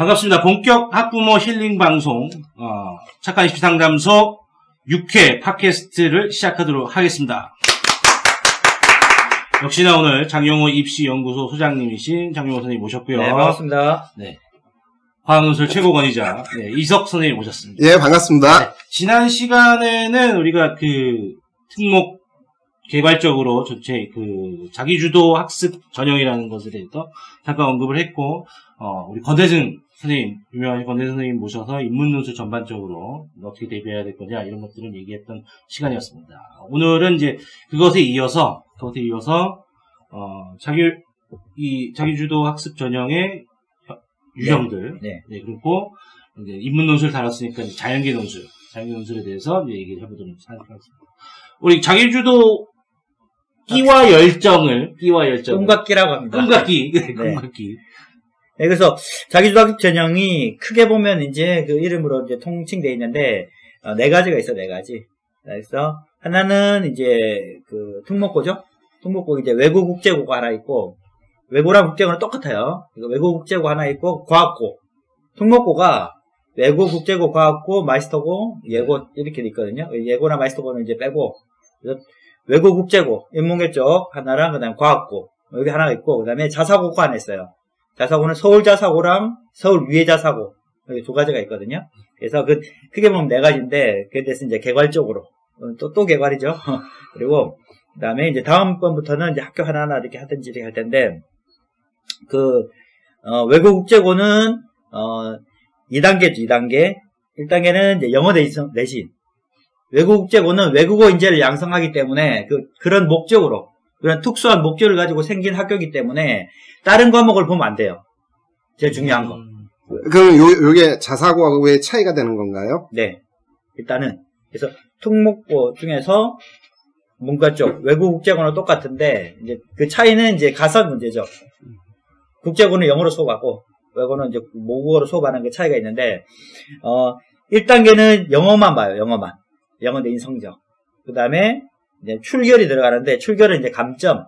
반갑습니다. 본격 학부모 힐링 방송, 착한 입시 상담소 6회 팟캐스트를 시작하도록 하겠습니다. 역시나 오늘 장용호 입시연구소 소장님이신 장용호 선생님 모셨고요. 네, 반갑습니다. 네. 화학논술 최고 권위자, 네, 이석 선생님 모셨습니다. 예, 반갑습니다. 네, 지난 시간에는 우리가 특목 개괄적으로 전체 자기주도 학습 전형이라는 것에 대해서 잠깐 언급을 했고, 우리 권대승 선생님, 유명하신 권대승 선생님 모셔서 인문논술 전반적으로 어떻게 대비해야 될 거냐, 이런 것들을 얘기했던 시간이었습니다. 오늘은 이제 그것에 이어서, 자기주도 학습 전형의 유형들, 네. 네, 그리고 이제 인문논술 다뤘으니까 자연계 논술에 대해서 이제 얘기를 해보도록 하겠습니다. 우리 자기주도 끼와 열정을. 꿈각기라고 합니다. 꿈각기. 네. 꿈각기. 네, 그래서 자기주도 학습 전형이 크게 보면 이제 그 이름으로 이제 통칭되어 있는데, 네 가지가 있어, 네 가지. 그래서 하나는 이제 특목고죠? 특목고 이제 외고 국제고가 하나 있고, 외고랑 국제고는 똑같아요. 외고 국제고 하나 있고, 과학고. 특목고가 외고 국제고, 과학고, 마이스터고, 예고 이렇게 돼 있거든요. 예고나 마이스터고는 이제 빼고, 외고 국제고, 인문계 쪽 하나랑 그다음에 과학고 여기 하나가 있고, 그다음에 자사고가 하나 있어요. 자사고는 서울 자사고랑 서울 위에 자사고 여기 두 가지가 있거든요. 그래서 크게 보면 네 가지인데 그에 대해서 이제 개괄적으로 또 개괄이죠. 그리고 그다음에 이제 다음번부터는 이제 학교 하나하나 이렇게 하든지 이렇게 할 텐데, 외고 국제고는 2단계죠. 2단계. 1단계는 이제 영어 내신. 외국 국제고는 외국어 인재를 양성하기 때문에 그런 목적으로, 그런 특수한 목적을 가지고 생긴 학교이기 때문에 다른 과목을 보면 안 돼요. 제일 중요한 거. 그럼 요게 자사고하고의 차이가 되는 건가요? 네. 일단은 그래서 특목고 중에서 문과 쪽 외국 국제고는 똑같은데 이제 그 차이는 이제 가설 문제죠. 국제고는 영어로 수업하고 외고는 이제 모국어로 수업하는 게 차이가 있는데, 1단계는 영어만 봐요. 영어 내신 성적. 그 다음에 이제 출결이 들어가는데, 출결은 이제 감점.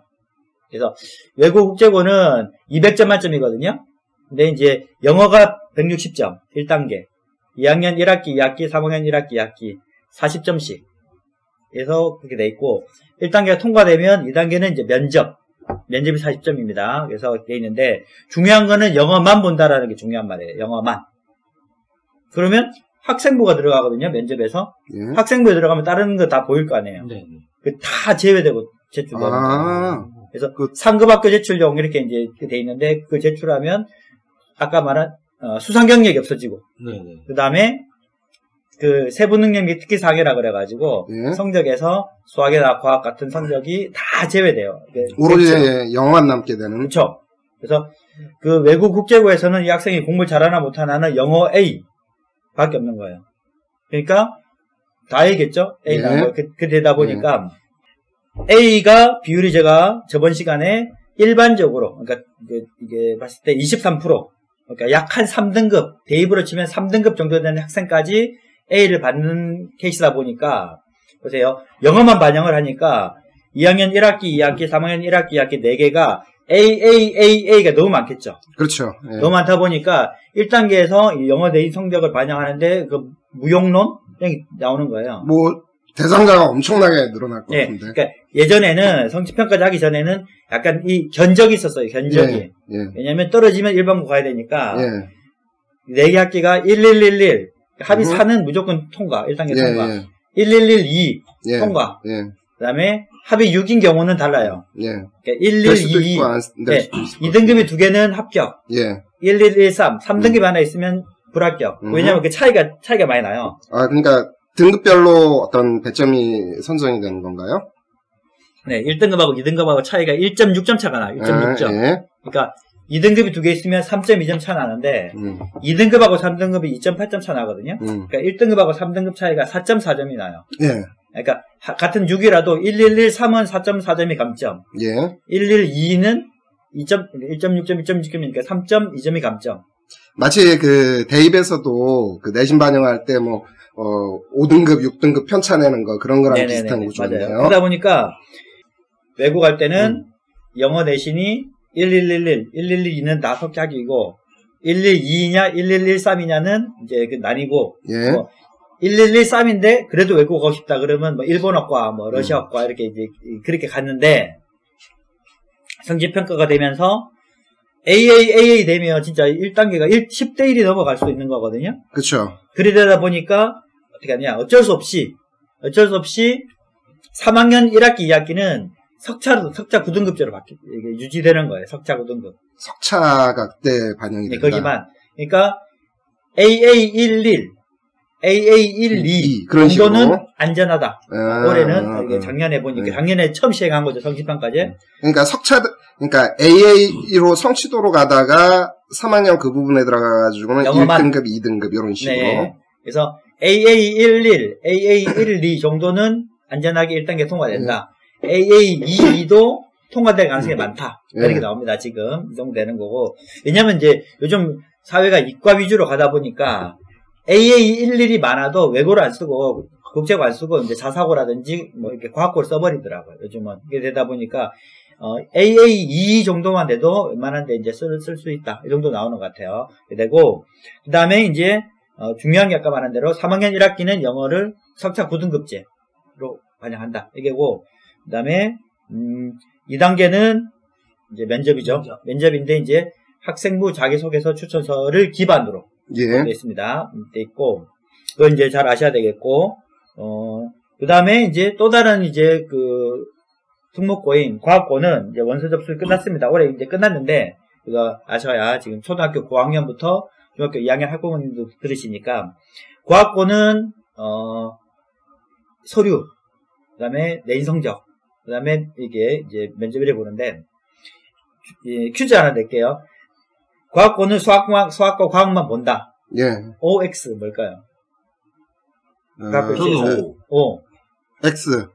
그래서 외고 국제고는 200점 만점이거든요. 근데 이제 영어가 160점. 1단계. 2학년 1학기, 2학기, 3학년 1학기, 2학기 40점씩. 그래서 그렇게 돼 있고, 1단계가 통과되면 2단계는 이제 면접이 40점입니다. 그래서 돼 있는데, 중요한 거는 영어만 본다라는 게 중요한 말이에요. 영어만. 그러면 학생부가 들어가거든요, 면접에서. 예. 학생부에 들어가면 다른 거 다 보일 거 아니에요. 네. 다 제외되고 제출되는 거예요. 그래서 상급 학교 제출용 이렇게 이제 돼 있는데, 그 제출하면 아까 말한 수상 경력이 없어지고, 네. 그 다음에 세부 능력이 특기 4개라 그래가지고, 예. 성적에서 수학이나 과학 같은 성적이 다 제외돼요. 오로지 영어만 남게 되는. 그렇죠. 그래서 외국 국제고에서는 이 학생이 공부를 잘하나 못하나는 영어 A 밖에 없는 거예요. 그러니까 다 A겠죠? A 나온 거. 그 되다 보니까 A가 비율이 제가 저번 시간에 일반적으로, 그러니까 이게 봤을 때 23%, 그러니까 약 한 3등급, 대입으로 치면 3등급 정도 되는 학생까지 A를 받는 케이스다 보니까, 보세요. 영어만 반영을 하니까 2학년 1학기, 2학기, 3학년 1학기, 2학기 4개가 A가 너무 많겠죠. 그렇죠. 예. 너무 많다 보니까 1단계에서 영어 내신 성적을 반영하는데 무용론이 나오는 거예요. 대상자가 엄청나게 늘어날 것 같은데. 그러니까 예전에는 성취평가를 하기 전에는 약간 이 견적이 있었어요. 견적이. 예. 왜냐면 떨어지면 일반고 가야 되니까. 예. 4개 학기가 1111. 합의 4는 무조건 통과. 1단계 통과. 1112 예. 통과. 예. 그 다음에 합의 6인 경우는 달라요. 예. 그러니까 1122. 2등급이 2개는 합격. 예. 1113. 3등급이 하나 있으면 불합격. 왜냐면 그 차이가 많이 나요. 그러니까 등급별로 어떤 배점이 선정이 되는 건가요? 네, 1등급하고 2등급하고 차이가 1.6점 차가 나요. 1.6점. 예. 그러니까 2등급이 2개 있으면 3.2점 차 나는데 2등급하고 3등급이 2.8점 차 나거든요. 그러니까 1등급하고 3등급 차이가 4.4점이 나요. 예. 그러니까 같은 6이라도 1113은 4.4점이 감점. 예. 112는 1.6점, 2.6점이니까 3.2점이 감점. 마치 대입에서도 내신 반영할 때 5등급, 6등급 편차 내는 거 그런 거랑 네네네네. 비슷한 구조네요. 맞아요. 그러다 보니까 외국 갈 때는 영어 내신이 1111, 1112는 다 합격이고 112냐 1113이냐는 이제 그 나뉘고 예. 뭐 1113인데 그래도 외국 가고 싶다 그러면 뭐 일본어과 뭐 러시아어과 이렇게 이제 그렇게 갔는데 성적 평가가 되면서 AA 되면 진짜 1단계가 10대 1이 넘어갈 수 있는 거거든요. 그렇죠. 그러다 보니까 어떻게 하냐 어쩔 수 없이 3학년 1학기 2학기는 석차 9등급제로 이게 유지되는 거예요. 석차 9등급. 석차가 그때 반영이 네, 된다. 거기만. 그러니까 AA11, AA12 그런 정도는 식으로. 안전하다. 올해는 이게 작년에 보니까 작년에 처음 시행한 거죠. 성취평가제. 그러니까 그러니까 AA로 성취도로 가다가 3학년 그 부분에 들어가가지고는 영어만. 1등급, 2등급 이런 식으로. 네. 그래서 AA11, AA12 정도는 안전하게 1단계 통과된다. AA22도 통과될 가능성이 많다. 이렇게 나옵니다. 지금 이 정도 되는 거고. 왜냐면 이제 요즘 사회가 이과 위주로 가다 보니까 AA11이 많아도 외고를 안 쓰고 국제고 안 쓰고 이제 자사고라든지 뭐 이렇게 과학고를 써버리더라고요. 요즘은. 이게 되다 보니까 AA2 정도만 돼도 웬만한데 이제 쓸 수 있다. 이 정도 나오는 것 같아요. 되고 그 다음에 이제 중요한 게 아까 말한 대로 3학년 1학기는 영어를 석차 9등급제로 반영한다. 이게고 그 다음에 2단계는 이제 면접이죠. 면접인데 이제 학생부 자기소개서 추천서를 기반으로 되어 있습니다. 돼 있고 그걸 이제 잘 아셔야 되겠고 그 다음에 이제 또 다른 이제 그 특목고인 과학고는 이제 원서 접수 끝났습니다. 올해 이제 끝났는데 그거 아셔야 지금 초등학교 고학년부터 중학교 2학년 학부모님도 들으시니까 과학고는 서류 그 다음에 내인 성적 그 다음에 이게 이제 면접을 해보는데 퀴즈 하나 낼게요. 과학고는 수학과 과학만 본다. 예. OX 뭘까요? 저는 O. X.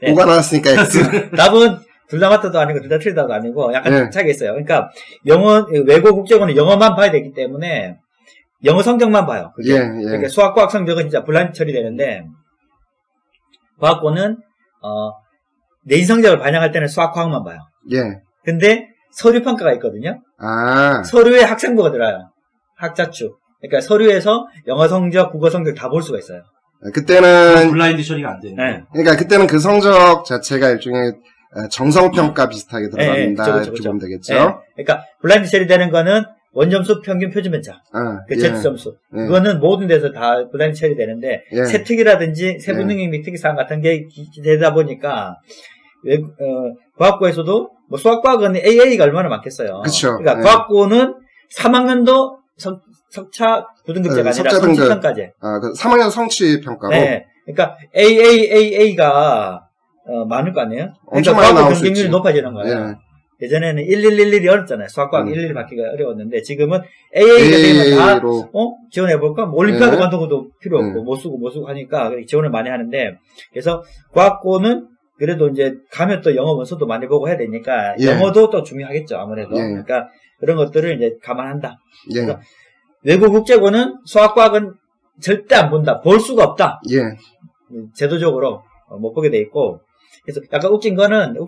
네. 5가 나왔으니까 X. 답은 둘 다 맞다도 아니고 둘 다 틀리다도 아니고 약간 네. 차이가 있어요. 그러니까 외고 국제고는 영어만 봐야 되기 때문에 영어 성적만 봐요. 그죠? 그러니까 수학 과학 성적은 진짜 분란 처리되는데 과학고는 내인 성적을 반영할 때는 수학 과학만 봐요. 예. 근데 서류 평가가 있거든요. 아. 서류에 학생부가 들어요. 학자축. 그러니까 서류에서 영어 성적, 국어 성적 다 볼 수가 있어요. 그때는 블라인드 처리가 안 되는. 네. 그러니까 그때는 그 성적 자체가 일종의 정성평가 비슷하게 들어간다. 이렇게 보면 되겠죠. 네. 그러니까 블라인드 처리되는 거는 원점수, 평균, 표준 면차. 그 제트점수. 그거는 모든 데서 다 블라인드 처리되는데 세특이라든지 세부능력 및 특이사항 같은 게 되다 보니까 과학고에서도 뭐 수학과학은 AA가 얼마나 많겠어요. 그쵸. 그러니까 과학고는 3학년도 석차 9등급제가 아니라 성취평가제. 그 3학년 성취평가로. 네. 그러니까 AA가 많을 거 아니에요? 엄청 그러니까 많이 과학고 나올 수 경쟁률이 있지. 높아지는 거예요. 예. 예전에는 1111이 어렵잖아요. 수학과학 11 받기가 어려웠는데 지금은 AA가 되면 다 지원해볼까? 뭐 올림피아드 같은 것도 필요 없고 못 쓰고 하니까 지원을 많이 하는데 그래서 과학고는 그래도 이제 가면 또 영어 원서도 많이 보고 해야 되니까 영어도 또 중요하겠죠. 아무래도. 그러니까 그런 것들을 이제 감안한다. 그래서 외국 국제고는 수학과학은 절대 안 본다. 볼 수가 없다. 제도적으로 못 보게 돼 있고. 그래서 약간 웃긴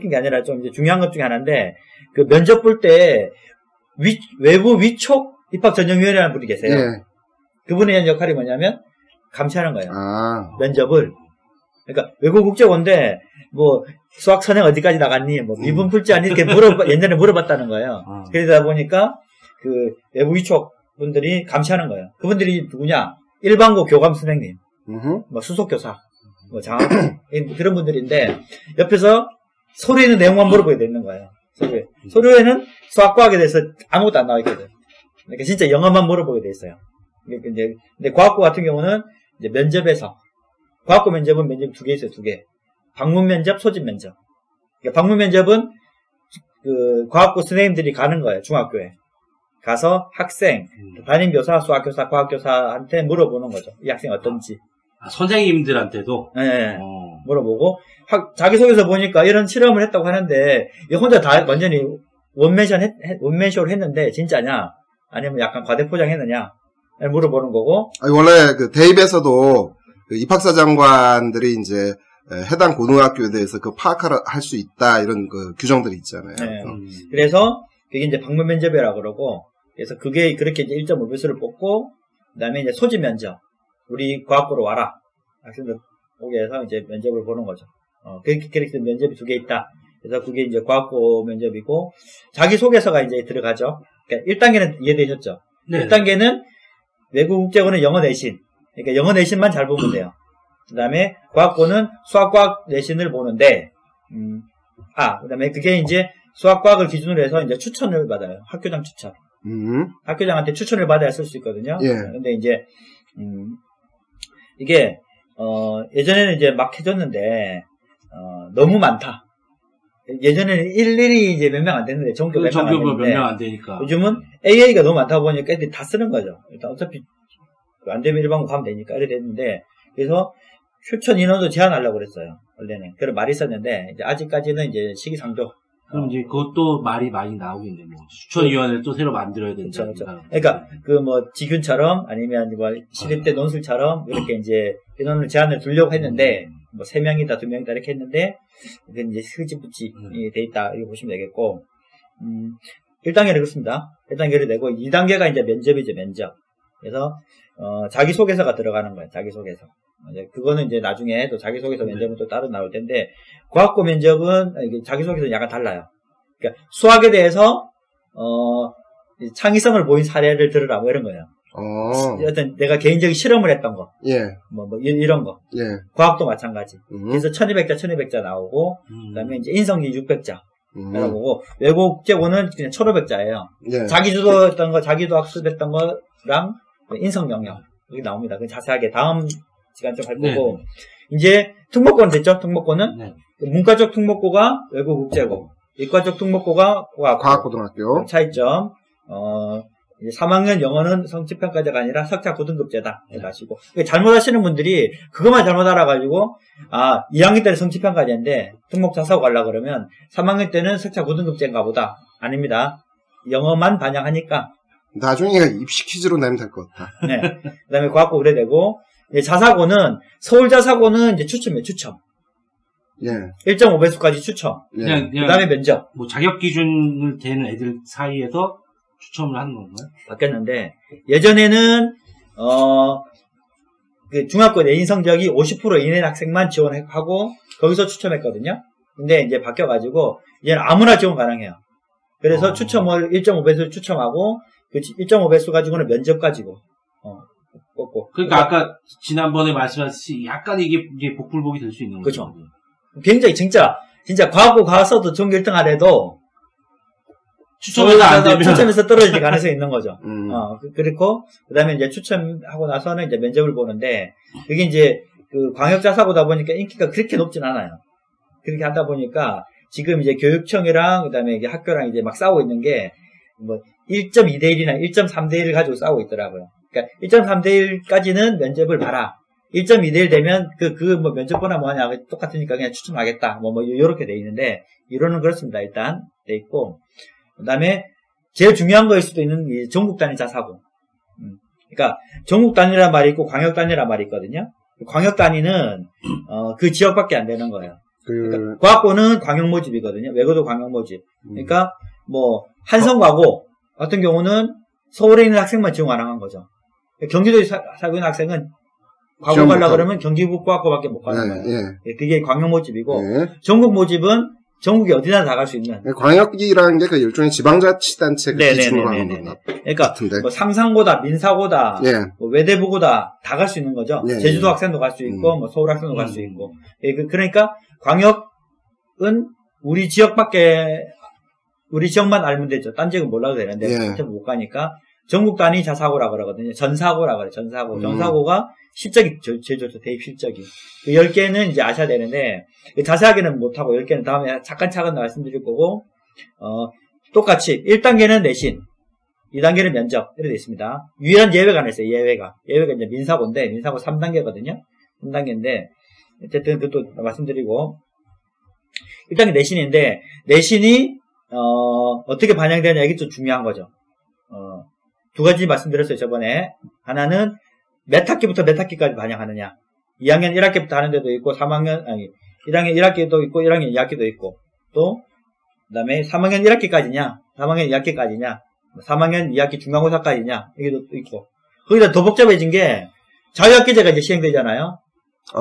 게 아니라 좀 이제 중요한 것 중에 하나인데, 그 면접 볼 때, 외부 위촉 입학전형위원회라는 분이 계세요. 그분의 역할이 뭐냐면, 감시하는 거예요. 면접을. 그러니까 외국 국제고인데, 뭐, 수학 선행 어디까지 나갔니? 뭐, 미분 풀지 않니? 이렇게 옛날에 물어봤다는 거예요. 그러다 보니까, 그, 외부 위촉 분들이 감시하는 거예요. 그분들이 누구냐? 일반고 교감 선생님, 뭐, 수석교사, 뭐, 장학, 그런 분들인데, 옆에서 서류에 있는 내용만 물어보게 되는 거예요. 서류에는 수학과학에 대해서 아무것도 안 나와 있거든. 그러니까 진짜 영어만 물어보게 돼 있어요. 근데 과학고 같은 경우는 이제 면접에서, 과학고 면접은 면접 2개 있어요, 2개. 방문 면접, 소집 면접. 그러니까 방문 면접은 그 과학고 선생님들이 가는 거예요, 중학교에. 가서 학생, 담임교사, 수학교사, 과학교사한테 물어보는 거죠. 이 학생이 어떤지. 선생님들한테도? 네. 물어보고, 자기소개서 보니까 이런 실험을 했다고 하는데, 혼자 다 완전히 원맨쇼를 했는데, 진짜냐? 아니면 약간 과대포장했느냐? 물어보는 거고. 원래 그 대입에서도 그 입학사장관들이 이제 해당 고등학교에 대해서 그 파악할 수 있다, 이런 그 규정들이 있잖아요. 네. 그래서, 그게 이제 방문 면접이라고 그러고, 그래서 그게 그렇게 이제 1.5배수를 뽑고, 그 다음에 이제 소집 면접. 우리 과학부로 와라. 학생들 오게 해서 이제 면접을 보는 거죠. 그렇게 면접이 2개 있다. 그래서 그게 이제 과학부 면접이고, 자기소개서가 이제 들어가죠. 그러니까 1단계는 이해되셨죠? 네. 1단계는 외국 국제고는 영어 내신. 그러니까 영어 내신만 잘 보면 돼요. 그 다음에 과학고는 수학과학 내신을 보는데, 그 다음에 그게 이제 수학과학을 기준으로 해서 이제 추천을 받아요. 학교장 추천. 학교장한테 추천을 받아야 쓸 수 있거든요. 예. 근데 이제, 이게, 예전에는 이제 막 해줬는데, 너무 많다. 예전에는 일일이 이제 몇 명 안 됐는데, 전교 몇 명 안 되니까. 요즘은 AA가 너무 많다 보니까 애들이 다 쓰는 거죠. 일단 어차피 안 되면 일반고 가면 되니까 이렇게 됐는데, 그래서 추천 인원도 제한하려고 그랬어요. 원래는. 그런 말이 있었는데, 이제 아직까지는 이제 시기상조. 그럼 이제 그것도 말이 많이 나오겠네. 뭐 추천위원회를 또 새로 만들어야 된다. 그렇죠. 그러니까 그 뭐 지균처럼 아니면 뭐 시립대 논술처럼 이렇게 이제 인원을 제한을 두려고 했는데, 뭐 3명이다 2명이다 이렇게 했는데, 그게 이제 흐지부지 돼 있다 이렇게 보시면 되겠고, 1단계는 그렇습니다. 1단계를 내고 2단계가 이제 면접이죠. 면접. 그래서 자기소개서가 들어가는 거예요. 자기소개서. 이제 그거는 이제 나중에 또 자기소개서 면접은 또 따로 나올 텐데, 과학고 면접은 이게 자기소개서는 약간 달라요. 그러니까 수학에 대해서 창의성을 보인 사례를 들으라 뭐 이런 거예요. 어떤 내가 개인적인 실험을 했던 거, 예, 뭐 이런 거. 예. 과학도 마찬가지. 그래서 1200자 나오고, 그다음에 이제 인성기 600자. 라고 외국 국제고는 그냥 1500자예요. 예. 자기주도했던 거, 자기도 학습했던 거랑 인성 영역 여기 나옵니다. 그 자세하게 다음 시간 좀 할 거고. 네. 이제 특목고는 됐죠? 특목고는 네. 문과 쪽 특목고가 외국 국제고, 이과 쪽 특목고가 과학고등학교. 차이점. 이제 3학년 영어는 성취평가제가 아니라 석차 고등급제다. 이렇게 하시고. 잘못하시는 분들이 그것만 잘못 알아가지고, 2학년 때는 성취평가제인데, 특목 자사고 가려고 그러면, 3학년 때는 석차 고등급제인가 보다. 아닙니다. 영어만 반영하니까. 나중에 입시 퀴즈로 내면 될 것 같다. 네. 그 다음에 과학고 그래 되고, 자사고는, 서울 자사고는 이제 추첨이에요, 추첨. 예. 1.5배수까지 추첨. 그냥 그 다음에 면접. 뭐 자격 기준을 되는 애들 사이에서 추첨을 하는 건가요? 바뀌었는데, 예전에는, 그 중학교 내신 성적이 50% 이내 학생만 지원하고, 거기서 추첨했거든요. 근데 이제 바뀌어가지고, 이제는 아무나 지원 가능해요. 그래서 추첨을 1.5배수 추첨하고, 그 1.5배수 가지고는 면접 가지고, 뽑고. 그러니까 아까 지난번에 말씀하셨듯이 약간 이게 복불복이 될 수 있는 거죠. 그렇죠. 굉장히 진짜 과학고 가서도 전교 1등 안 해도, 추첨해서 안 되면 추첨해서 떨어질 가능성이 있는 거죠. 그렇고, 그 다음에 이제 추첨하고 나서는 이제 면접을 보는데, 그게 이제 그 광역자사고다 보니까 인기가 그렇게 높진 않아요. 그렇게 하다 보니까, 지금 이제 교육청이랑, 그 다음에 이게 학교랑 이제 막 싸우고 있는 게, 뭐, 1.2대1이나 1.3대1을 가지고 싸우고 있더라고요. 그러니까 1.3대1까지는 면접을 봐라. 1.2대1 되면 뭐 면접보나 뭐하냐. 똑같으니까 그냥 추첨하겠다. 요렇게 돼 있는데, 이론은 그렇습니다. 일단, 돼 있고. 그 다음에, 제일 중요한 거일 수도 있는 이 전국 단위 자사고. 그러니까, 전국 단위란 말이 있고, 광역 단위란 말이 있거든요. 광역 단위는, 그 지역밖에 안 되는 거예요. 그러니까 과학고는 광역 모집이거든요. 외고도 광역 모집. 그러니까, 뭐, 한성과고, 같은 경우는 서울에 있는 학생만 지원 가능한 거죠. 경기도에 살고 있는 학생은 과고 가려고 그러면 경기북과학고밖에 못 가는 거예요. 예. 그게 광역 모집이고, 전국 모집은 전국에 어디나 다 갈 수 있는. 광역이라는 게 그 일종의 지방자치단체 기준으로 하는 건가? 그러니까 같은데. 뭐 상상고다, 민사고다, 예. 뭐 외대부고다 다 갈 수 있는 거죠. 예, 제주도 학생도 갈 수 있고, 뭐 서울 학생도 갈 수 있고. 예, 그러니까 광역은 우리 지역만 알면 되죠. 딴 지역은 몰라도 되는데, 예. 못 가니까. 전국 단위 자사고라 그러거든요. 전사고라 그래, 전사고. 전사고가 실적이 제일 좋죠. 대입 실적이. 그 10개는 이제 아셔야 되는데, 자세하게는 못하고 10개는 다음에 차근차근 말씀드릴 거고, 똑같이 1단계는 내신, 2단계는 면접, 이렇게 되어 있습니다. 유일한 예외가 하나 있어요, 예외가 이제 민사고인데, 민사고 3단계거든요. 3단계인데, 어쨌든 그것도 말씀드리고, 1단계 내신인데, 내신이, 어떻게 반영되냐, 이게 좀 중요한 거죠. 2가지 말씀드렸어요, 저번에. 하나는 몇 학기부터 몇 학기까지 반영하느냐. 2학년 1학기부터 하는 데도 있고, 1학년 1학기도 있고, 1학년 2학기도 있고, 또, 그 다음에 3학년 1학기까지냐, 3학년 2학기까지냐, 3학년 2학기 중간고사까지냐 이게 또 있고 거기다 더 복잡해진 게 자유학기제가 이제 시행되잖아요.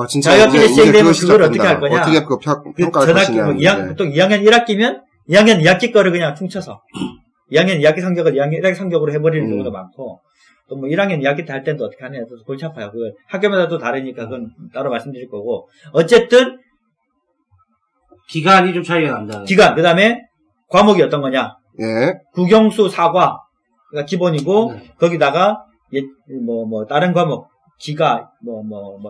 진짜 자유학기제 시행되면 그걸 어떻게 할 거냐? 어떻게 그 평가할 것이냐? 보통 2학년 1학기면 2학년 2학기 거를 그냥 퉁쳐서 2학년 2학기 성적을 2학년 1학기 성적으로 해버리는 경우도 많고 또 뭐 1학년 2학기 때 할 때는 또 어떻게 하느냐 또 골치 아파요. 그 학교마다 또 다르니까 그건 따로 말씀드릴 거고 어쨌든 기간이 좀 차이가 난다. 기간 그다음에 과목이 어떤 거냐? 예. 국영수 사과가 기본이고 거기다가 다른 과목 기가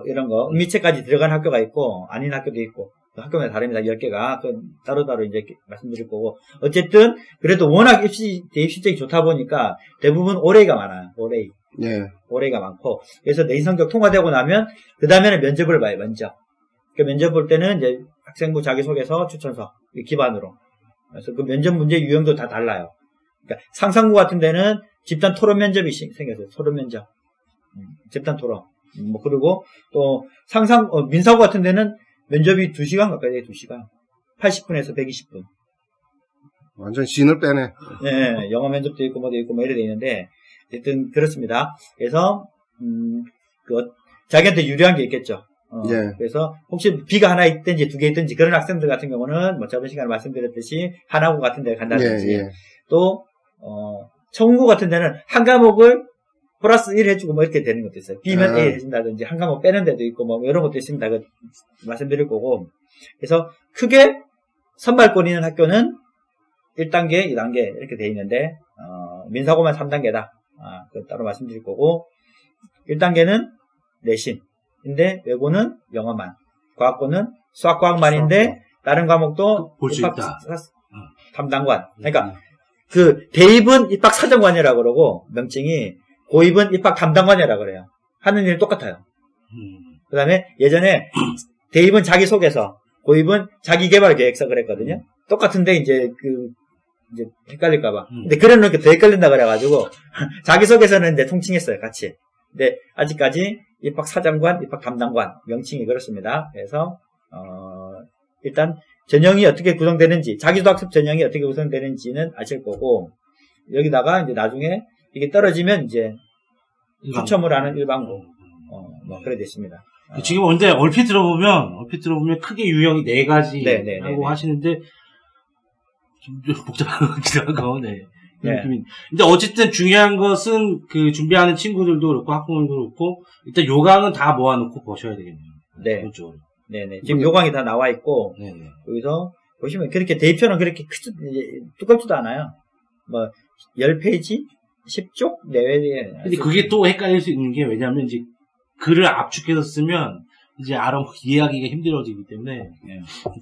이런 거 음미체까지 들어간 학교가 있고 아닌 학교도 있고 학교마다 다릅니다. 10개가 그건 따로따로 이제 말씀드릴 거고 어쨌든 그래도 워낙 대입 실적이 좋다 보니까 대부분 올해가 많아요. 올해가 많고 그래서 내신 성적 통과되고 나면 그 다음에는 면접을 봐요. 먼저 그 면접 볼 때는 이제 학생부 자기소개서 추천서 기반으로 그래서 그 면접 문제 유형도 다 달라요. 그러니까 상상부 같은 데는 집단 토론 면접이 생겼어요. 토론 면접, 집단 토론. 그리고 또 민사고 같은 데는 면접이 2시간 가까이 돼요. 2시간. 80분에서 120분. 완전 진을 빼네. 네, 영어 면접도 있고 뭐도 있고 이래 돼 있는데 어쨌든 그렇습니다. 그래서 자기한테 유리한 게 있겠죠. 예. 그래서 혹시 B가 하나 있든지 2개 있든지 그런 학생들 같은 경우는 저번 시간에 말씀드렸듯이 하나고 같은 데 간다든지 또 청운고 같은 데는 한 과목을 플러스 1 해주고 이렇게 되는 것도 있어요. B면 A 해준다든지 한 과목 빼는 데도 있고 이런 것도 있습니다. 말씀드릴 거고 그래서 크게 선발권 있는 학교는 1단계, 2단계 이렇게 돼 있는데 민사고만 3단계다. 그 따로 말씀드릴 거고 1단계는 내신인데 외고는 영어만, 과학고는 수학과학만인데 다른 과목도 볼 수 있다. 담당관. 그러니까 그 대입은 입학 사정관이라고 그러고 명칭이 고입은 입학 담당관이라고 그래요. 하는 일은 똑같아요. 그 다음에 예전에 대입은 자기소개서, 고입은 자기개발계획서 그랬거든요. 똑같은데 이제 헷갈릴까봐. 근데 그래놓으니까 더 헷갈린다 그래가지고 자기소개서는 이제 통칭했어요, 같이. 근데 아직까지 입학 사정관, 입학 담당관 명칭이 그렇습니다. 그래서 일단 전형이 어떻게 구성되는지, 자기소개 학습 전형이 어떻게 구성되는지는 아실 거고 여기다가 이제 나중에 이게 떨어지면 이제 추첨을 하는 일반고 그래 됐습니다. 지금 근데 얼핏 들어보면 크게 유형이 4가지 하고 하시는데 좀 복잡한 것 같기도 하고 근데 어쨌든 중요한 것은 그 준비하는 친구들도 그렇고 학부모들도 그렇고 일단 요강은 다 모아놓고 보셔야 되겠네요. 기본적으로. 네네. 지금 요강이 다 나와 있고 여기서 보시면 그렇게 대입표는 그렇게 두껍지도 않아요. 10페이지? 10쪽 내외에. 근데 그게 또 헷갈릴 수 있는 게 왜냐면 이제 글을 압축해서 쓰면 이제 이해하기가 힘들어지기 때문에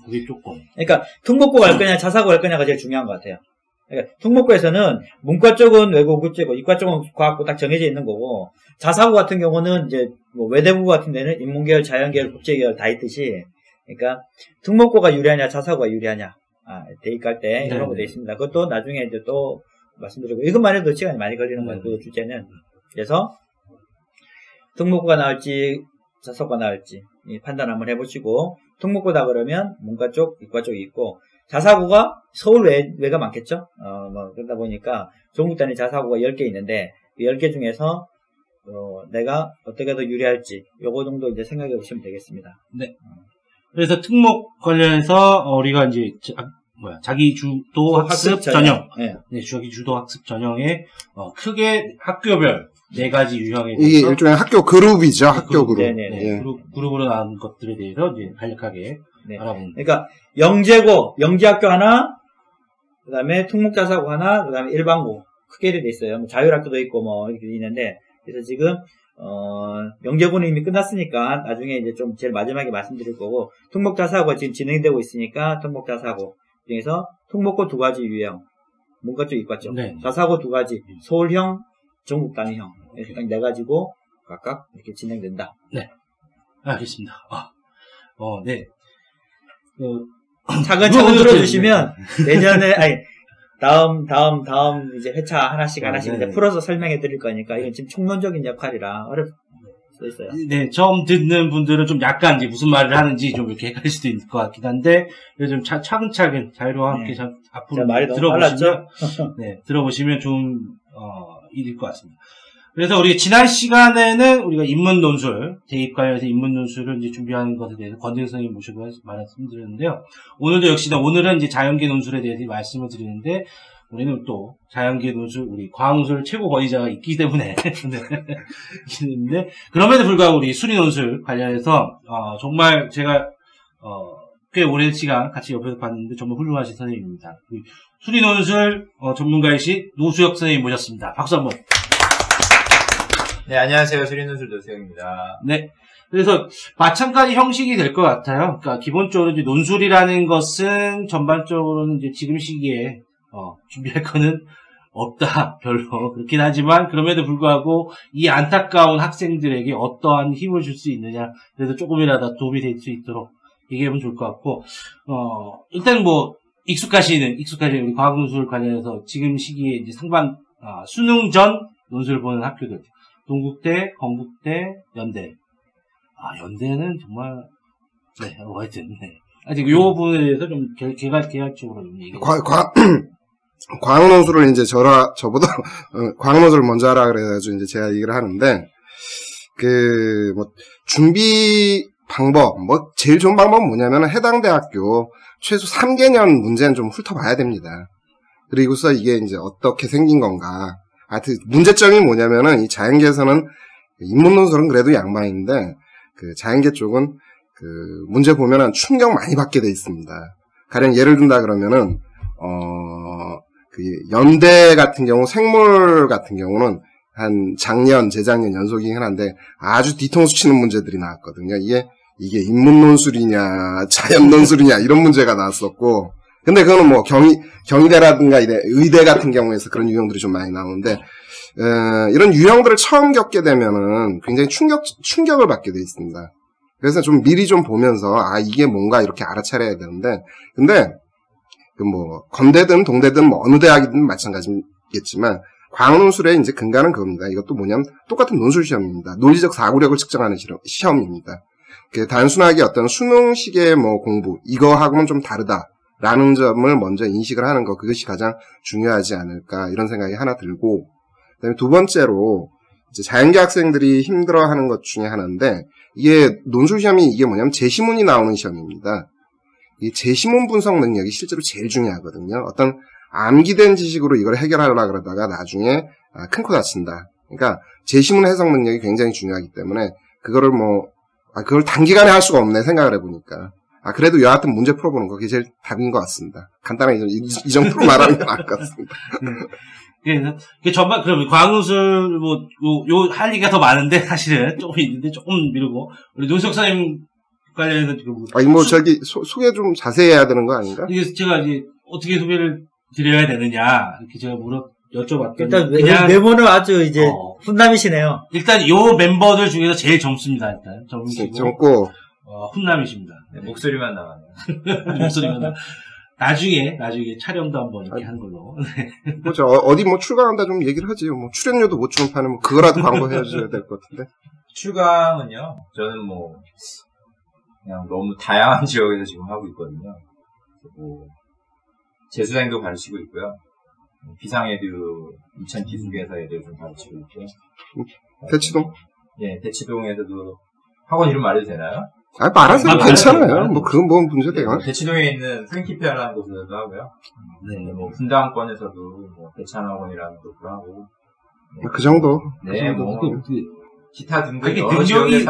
그게 조금. 그러니까 특목고 갈 거냐 자사고 갈 거냐가 제일 중요한 것 같아요. 그러니까 특목고에서는 문과 쪽은 외고 국제고 이과 쪽은 과학고 딱 정해져 있는 거고 자사고 같은 경우는 이제 외대부 같은 데는 인문계열, 자연계열, 국제계열 다 있듯이 그러니까 특목고가 유리하냐 자사고가 유리하냐 대입 갈 때 이런 거 돼 있습니다. 그것도 나중에 이제 또 말씀드리고 이것만 해도 시간이 많이 걸리는 거예요. 그 주제는. 그래서 특목고가 나올지 자사고가 나올지 판단 한번 해보시고 특목고다 그러면 문과 쪽, 이과 쪽이 있고 자사고가 서울 외가 많겠죠. 그러다 보니까 전국 단위 자사고가 10개 있는데 그 10개 중에서 내가 어떻게 더 유리할지 요거 정도 이제 생각해 보시면 되겠습니다. 네. 그래서 특목 관련해서 우리가 이제 자기 주도 학습 전형. 자기 주도 학습 전형에 크게 학교별 4가지 유형에 대해서 이게 일종의 학교 그룹이죠. 학교 그룹. 그룹으로 나온 것들에 대해서 이제 간략하게 알아보는. 그러니까 영재고, 영재학교 하나, 그다음에 특목자사고 하나, 그다음에 일반고 크게 이렇게 돼 있어요. 자율학교도 있고 이렇게 있는데 그래서 지금 영재고는 이미 끝났으니까 나중에 이제 좀 제일 마지막에 말씀드릴 거고 특목자사고가 지금 진행되고 있으니까 특목자사고 중에서 특목고 2가지 유형, 문과 쪽, 이과 쪽, 자사고 2가지, 서울형, 전국 단위형 이렇게 딱 4가지고 각각 이렇게 진행된다. 네, 알겠습니다. 네. 차근차근 들어주시면 내년에 다음 이제 회차 하나씩 이제 풀어서 설명해 드릴 거니까 이건 지금 총론적인 역할이라 있어요. 네, 처음 듣는 분들은 좀 약간 이제 무슨 말을 하는지 좀 이렇게 헷갈릴 수도 있을 것 같긴 한데, 좀 차근차근 자유로와 함께 앞으로 말이 너무 들어보시면 네, 들어보시면 좋은 일일 것 같습니다. 그래서 우리 지난 시간에는 우리가 인문 논술, 대입 관련해서 인문 논술을 이제 준비하는 것에 대해서 권대승 선생님 모시고 말씀드렸는데요. 오늘도 역시나 오늘은 이제 자연계 논술에 대해서 말씀을 드리는데, 우리는 또 자연계 논술, 우리 과학논술 최고 권위자가 있기 때문에 있는데, 그럼에도 불구하고 우리 수리 논술 관련해서 정말 제가 꽤 오랜 시간 같이 옆에서 봤는데 정말 훌륭하신 선생님입니다. 수리 논술 전문가이신 노수혁 선생님 모셨습니다. 박수 한번. 네, 안녕하세요. 수리논술 노수혁입니다. 네. 그래서 마찬가지 형식이 될 것 같아요. 그러니까 기본적으로 이제 논술이라는 것은 전반적으로는 이제 지금 시기에 준비할 거는 없다. 별로 그렇긴 하지만 그럼에도 불구하고 이 안타까운 학생들에게 어떠한 힘을 줄 수 있느냐. 그래서 조금이라도 도움이 될 수 있도록 얘기하면 좋을 것 같고 일단 뭐 익숙하신 우리 과학논술 관련해서 지금 시기에 이제 수능 전 논술을 보는 학교들. 동국대, 건국대, 연대. 연대는 정말, 네, 하여튼, 네. 아직 요 부분에 대해서 좀 개괄적으로 좀 얘기해. 과학논술을 이제 저보다, 과학논술을 먼저 하라 그래가지고 이제 제가 얘기를 하는데, 준비 방법, 제일 좋은 방법은 뭐냐면 해당 대학교 최소 3개년 문제는 좀 훑어봐야 됩니다. 그리고서 이게 이제 어떻게 생긴 건가. 문제점이 뭐냐면은, 이 자연계에서는, 인문논술은 그래도 양반인데, 자연계 쪽은, 문제 보면은 충격 많이 받게 돼 있습니다. 가령 예를 든다 그러면은, 연대 같은 경우, 생물 같은 경우는, 작년, 재작년 연속이긴 한데, 아주 뒤통수 치는 문제들이 나왔거든요. 이게 인문논술이냐, 자연논술이냐, 이런 문제가 나왔었고, 근데 그거는 뭐 경희대라든가 의대 같은 경우에서 그런 유형들이 좀 많이 나오는데 이런 유형들을 처음 겪게 되면은 굉장히 충격을 받게 돼 있습니다. 그래서 좀 미리 좀 보면서 이게 뭔가 이렇게 알아차려야 되는데 근데 건대든 동대든 어느 대학이든 마찬가지겠지만 과학논술의 이제 근간은 그겁니다. 이것도 뭐냐면 똑같은 논술 시험입니다. 논리적 사고력을 측정하는 시험입니다. 단순하게 어떤 수능식의 공부 이거하고는 좀 다르다. 라는 점을 먼저 인식을 하는 거, 그것이 가장 중요하지 않을까, 이런 생각이 하나 들고, 그 다음에 두 번째로, 이제 자연계 학생들이 힘들어 하는 것 중에 하나인데, 논술 시험이 이게 뭐냐면 제시문이 나오는 시험입니다. 이 제시문 분석 능력이 실제로 제일 중요하거든요. 어떤 암기된 지식으로 이걸 해결하려고 그러다가 나중에, 큰 코 다친다. 그러니까, 제시문 해석 능력이 굉장히 중요하기 때문에, 그거를 그걸 단기간에 할 수가 없네, 생각을 해보니까. 그래도 여하튼 문제 풀어보는 거, 그게 제일 답인 것 같습니다. 간단하게 이 정도로 말하는 게 나을 것 같습니다. 그러면 과학논술, 할 얘기가 더 많은데, 사실은, 조금 있는데, 조금 미루고, 우리 노수혁 선생님 관련해서 지금. 소개 좀 자세히 해야 되는 거 아닌가? 이게 제가 이제, 어떻게 소개를 드려야 되느냐, 이렇게 제가 여쭤봤더니. 일단, 외모는 아주 이제, 훈남이시네요. 일단, 요 멤버들 중에서 제일 젊습니다, 일단. 젊고. 훈남이십니다. 네, 목소리만 나와요. 목소리만 나중에 촬영도 한번 이렇게 하는 걸로. 어디 출강한다 좀 얘기를 하지. 출연료도 못 주는 판에 그거라도 광고해줘야 될 것 같은데. 출강은요, 저는 그냥 너무 다양한 지역에서 지금 하고 있거든요. 재수생도 가르치고 있고요. 비상에도 인천 기숙에서 애들 좀 가르치고 있고요. 대치동? 예, 대치동에서도 학원 이름 말해도 되나요? 말하세요. 괜찮아요. 그건 문제돼요. 대치동에 있는 프랭키피아라는 곳에서도 하고요. 네, 분당권에서도 대찬학원이라는 곳도 하고. 그 정도. 네, 기타 등등 여러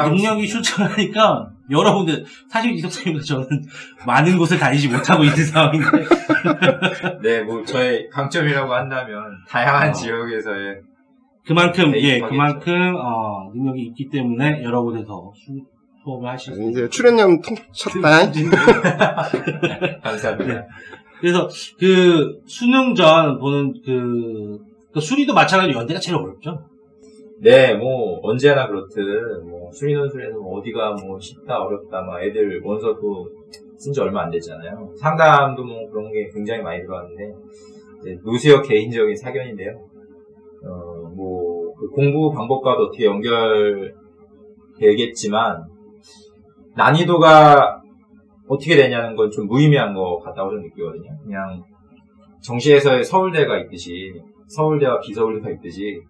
능력이 출중하니까 여러 군데, 사실 이석 선생님과 저는 많은 곳을 다니지 못하고 있는 상황인데. 네, 저의 강점이라고 한다면 다양한 지역에서의 그만큼 능력이 있기 때문에 여러 곳에서 수업을 하실 수 있어요. 이제 출연료 쳤다. 감사합니다. 네. 그래서 수능 전 보는 수리도 마찬가지로 연대가 제일 어렵죠. 네, 언제나 그렇듯, 수리논술에서 어디가 쉽다, 어렵다, 애들 원서도 쓴 지 얼마 안 됐잖아요. 상담도 그런 게 굉장히 많이 들어왔는데, 노수혁 개인적인 사견인데요. 그 공부 방법과도 어떻게 연결되겠지만, 난이도가 어떻게 되냐는 건 좀 무의미한 것 같다고 저는 느끼거든요. 그냥, 정시에서의 서울대가 있듯이 서울대와 비서울대가 있듯이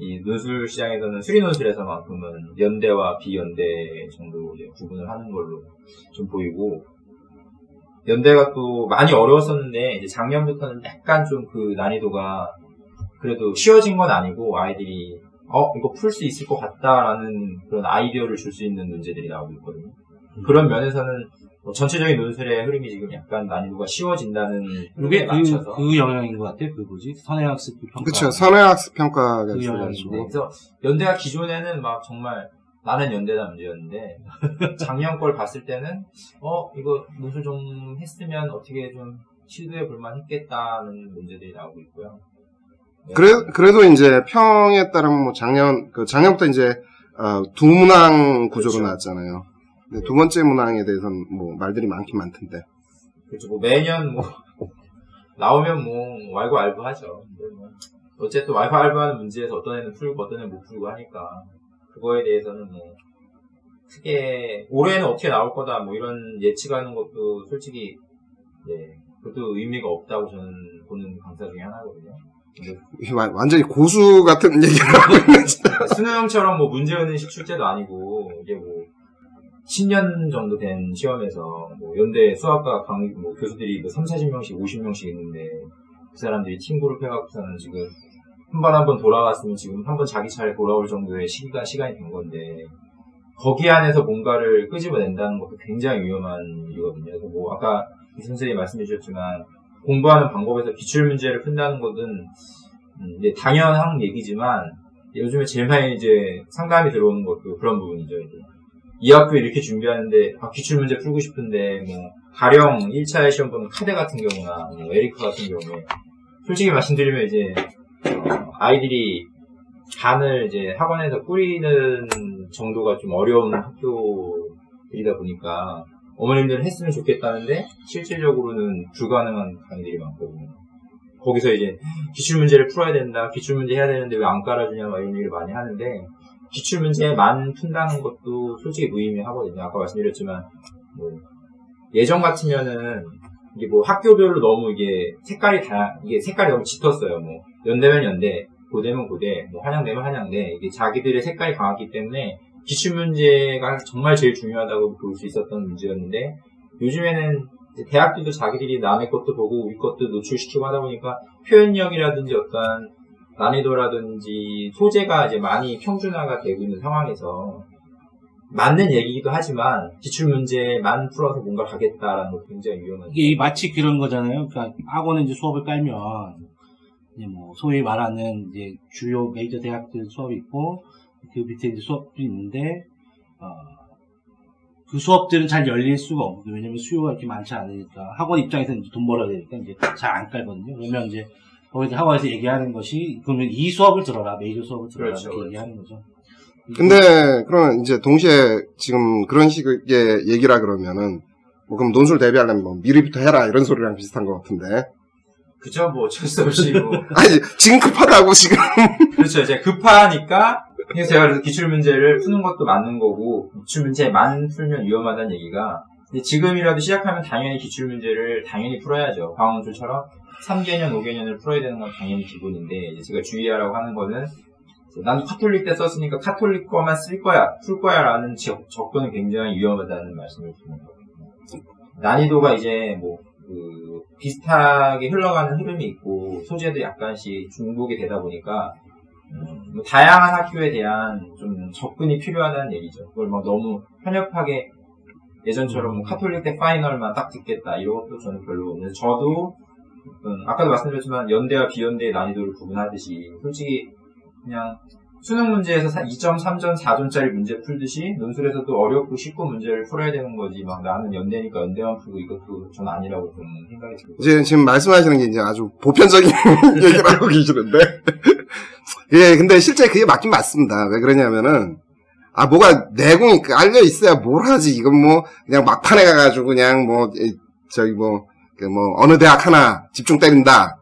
이 논술 시장에서는 수리논술에서만큼은 연대와 비연대 정도 이제 구분을 하는 걸로 좀 보이고 연대가 또 많이 어려웠었는데 이제 작년부터는 약간 좀 그 난이도가 그래도 쉬워진 건 아니고 아이들이 이거 풀 수 있을 것 같다라는 그런 아이디어를 줄 수 있는 문제들이 나오고 있거든요. 그런 면에서는 전체적인 논술의 흐름이 지금 약간 난이도가 쉬워진다는 이게 맞춰서 그 영향인 것 같아요. 그 뭐지? 선행학습 평가. 그렇죠. 선행학습 평가가 그 있어가지고. 네, 그래서 연대가 기존에는 막 정말 나는 연대다 문제였는데 작년 걸 봤을 때는 이거 논술 좀 했으면 어떻게 좀 시도해 볼만 했겠다는 문제들이 나오고 있고요. 네. 그래도 이제 평에 따르면 뭐 작년부터 이제 두 문항 구조로 그렇죠. 나왔잖아요. 근데 두 번째 문항에 대해서는 뭐 말들이 많긴 많던데. 그렇죠. 뭐 매년 뭐 나오면 뭐 왈가왈부하죠. 근데 뭐 어쨌든 왈가왈부하는 문제에서 어떤 애는 풀고 어떤 애는 못 풀고 하니까 그거에 대해서는 뭐 크게 올해는 어떻게 나올 거다 뭐 이런 예측하는 것도 솔직히 그것도 의미가 없다고 저는 보는 강사 중에 하나거든요. 완전히 고수 같은 얘기를 하고 있는 진짜. 수능처럼 뭐 문제의식 출제도 아니고 이게 뭐 10년 정도 된 시험에서 뭐 연대 수학과 강의 뭐 교수들이 뭐 30-40명씩 50명씩 있는데 그 사람들이 팀그룹 해갖고서는 지금 한 번 돌아갔으면 지금 한 번 자기 차례 돌아올 정도의 시간이 된 건데 거기 안에서 뭔가를 끄집어낸다는 것도 굉장히 위험한 일이거든요. 그래서 뭐 아까 이 선생님이 말씀해 주셨지만 공부하는 방법에서 기출문제를 푼다는 것은 이제 당연한 얘기지만 요즘에 제일 많이 이제 상담이 들어오는 것도 그런 부분이죠. 이제. 이 학교 이렇게 준비하는데 기출문제 풀고 싶은데 뭐 가령 1차 시험 보는 카데 같은 경우나 뭐 에리카 같은 경우에 솔직히 말씀드리면 이제 아이들이 반을 이제 학원에서 꾸리는 정도가 좀 어려운 학교이다 보니까 어머님들은 했으면 좋겠다는데 실질적으로는 불가능한 강의들이 많거든요. 거기서 이제 기출문제를 풀어야 된다, 기출문제 해야 되는데 왜 안 깔아주냐 막 이런 얘기를 많이 하는데 기출문제만 푼다는 것도 솔직히 무의미하거든요. 아까 말씀드렸지만 뭐 예전 같으면은 이게 뭐 학교별로 너무 이게 색깔이 너무 짙었어요. 뭐 연대면 연대, 고대면 고대, 뭐 한양대면 한양대 이게 자기들의 색깔이 강하기 때문에 기출문제가 정말 제일 중요하다고 볼 수 있었던 문제였는데 요즘에는 대학들도 자기들이 남의 것도 보고 우리 것도 노출시키고 하다 보니까 표현력이라든지 어떤 난이도라든지 소재가 이제 많이 평준화가 되고 있는 상황에서 맞는 얘기이기도 하지만 기출문제만 풀어서 뭔가 가겠다라는 것도 굉장히 위험한. 이게 마치 그런 거잖아요. 그러니까 학원에 이제 수업을 깔면 이제 뭐 소위 말하는 이제 주요 메이저 대학들 수업이 있고 그 밑에 이제 수업도 있는데 그 수업들은 잘 열릴 수가 없거든요. 왜냐면 수요가 이렇게 많지 않으니까 학원 입장에서는 이제 돈 벌어야 되니까 이제 잘 안 깔거든요. 그러면 이제 거기 학원에서 얘기하는 것이 그러면 이 수업을 들어라, 메이저 수업을 들어라 그렇죠, 이렇게 얘기하는 거죠. 근데 그러면 이제 동시에 지금 그런 식의 얘기라 그러면은 뭐 그럼 논술 대비하려면 뭐 미리부터 해라 이런 소리랑 비슷한 것 같은데. 그죠, 뭐 어쩔 수 없이 뭐. 아니 지금 급하다고 지금. 그렇죠, 이제 급하니까. 그래서 제가 그래서 기출문제를 푸는 것도 맞는 거고 기출문제만 풀면 위험하다는 얘기가. 근데 지금이라도 시작하면 당연히 기출문제를 당연히 풀어야죠. 광원술처럼 3개년, 5개년을 풀어야 되는 건 당연히 기본인데 이제 제가 주의하라고 하는 거는 난 카톨릭 때 썼으니까 카톨릭 거만 풀 거야 라는 접근은 굉장히 위험하다는 말씀을 드리는 거거든요. 난이도가 이제 뭐 비슷하게 흘러가는 흐름이 있고 소재도 약간씩 중복이 되다 보니까 뭐 다양한 학교에 대한 좀 접근이 필요하다는 얘기죠. 그걸 막 너무 편협하게 예전처럼 뭐 카톨릭 때 파이널만 딱 듣겠다 이런 것도 저는 별로 없는데 저도 아까도 말씀드렸지만 연대와 비연대의 난이도를 구분하듯이 솔직히 그냥 수능 문제에서 2점, 3점, 4점짜리 문제 풀듯이 논술에서도 어렵고 쉽고 문제를 풀어야 되는 거지 막 나는 연대니까 연대만 풀고 이것도 전 아니라고 저는 생각이 들고 지금 말씀하시는 게 이제 아주 보편적인 얘기를 하고 계시는데 예, 근데 실제 그게 맞긴 맞습니다. 왜 그러냐면은 뭐가 내공이 깔려 있어야 뭘 하지. 이건 뭐 그냥 막판에 가가지고 그냥 어느 대학 하나 집중 때린다.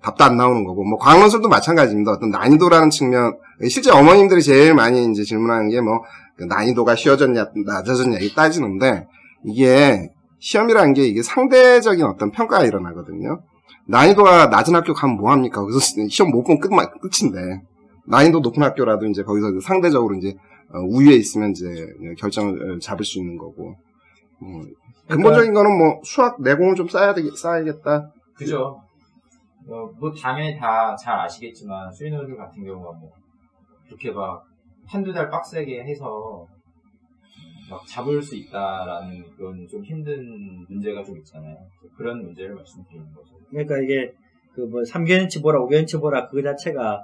답도 안 나오는 거고, 뭐, 과학논술도 마찬가지입니다. 어떤 난이도라는 측면, 실제 어머님들이 제일 많이 이제 질문하는 게 뭐, 난이도가 쉬워졌냐, 낮아졌냐, 이게 따지는데, 이게, 시험이라는 게 이게 상대적인 어떤 평가가 일어나거든요. 난이도가 낮은 학교 가면 뭐합니까? 그래서 시험 못 보면 끝인데. 난이도 높은 학교라도 이제 거기서 상대적으로 이제, 우위에 있으면 이제 결정을 잡을 수 있는 거고. 근본적인 거는 뭐 수학 내공을 좀 쌓아야겠다. 그죠. 뭐 당연히 다 잘 아시겠지만 수리노들 같은 경우가 뭐 그렇게 막 한두 달 빡세게 해서 막 잡을 수 있다라는 그런 좀 힘든 문제가 좀 있잖아요. 그런 문제를 말씀드리는 거죠. 그러니까 이게 그 뭐 3개년치 보라 5개년치 보라 그거 자체가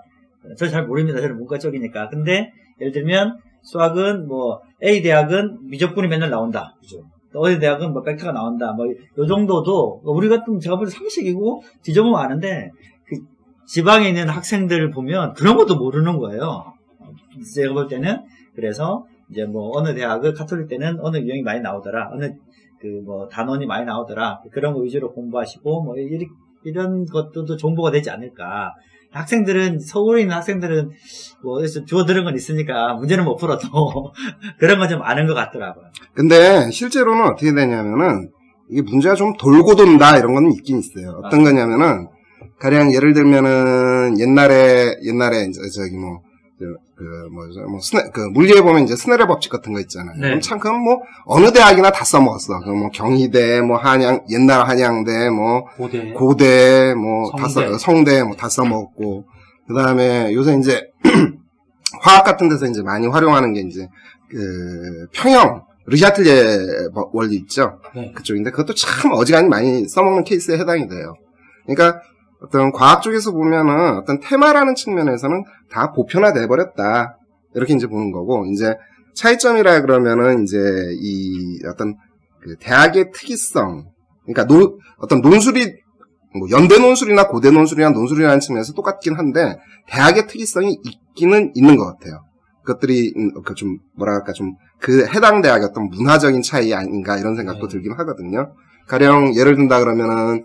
저 잘 모릅니다. 저는 문과 쪽이니까. 근데 예를 들면 수학은 뭐 A 대학은 미적분이 맨날 나온다. 그죠. 어디 대학은 뭐 벡터가 나온다. 뭐 요 정도도 우리가 좀 제가 볼 때 상식이고 뒤져보면 아는데 그 지방에 있는 학생들을 보면 그런 것도 모르는 거예요. 제가 볼 때는 그래서 이제 뭐 어느 대학을 카톨릭 때는 어느 유형이 많이 나오더라. 어느 그 뭐 단원이 많이 나오더라. 그런 거 위주로 공부하시고 뭐 이런 것들도 정보가 되지 않을까. 학생들은 서울에 있는 학생들은 뭐 어디서 주워 들은 건 있으니까 문제는 못 풀어도 그런 건 좀 아는 것 같더라고요. 근데 실제로는 어떻게 되냐면은 이게 문제가 좀 돌고 돈다 이런 건 있긴 있어요. 어떤 거냐면은 가령 예를 들면은 옛날에 이제 저기 뭐 물리에 보면 이제 스네르 법칙 같은 거 있잖아요. 네. 그럼 참, 그건 뭐, 어느 대학이나 다 써먹었어. 그 뭐, 경희대, 뭐, 옛날 한양대, 뭐, 고대, 뭐, 성대, 뭐, 다 써먹었고. 그 다음에 요새 이제, 화학 같은 데서 이제 많이 활용하는 게 이제, 평형, 르샤틀리에 원리 있죠? 네. 그쪽인데, 그것도 참 어지간히 많이 써먹는 케이스에 해당이 돼요. 그러니까, 어떤 과학 쪽에서 보면은 어떤 테마라는 측면에서는 다 보편화돼 버렸다. 이렇게 이제 보는 거고, 이제 차이점이라 그러면은 이제 이 어떤 그 대학의 특이성, 그러니까 어떤 논술이 뭐 연대 논술이나 고대 논술이나 논술이라는 측면에서 똑같긴 한데 대학의 특이성이 있기는 있는 것 같아요. 그것들이 좀 뭐랄까 좀 그 해당 대학의 어떤 문화적인 차이 아닌가 이런 생각도 들긴 하거든요. 가령 예를 든다 그러면은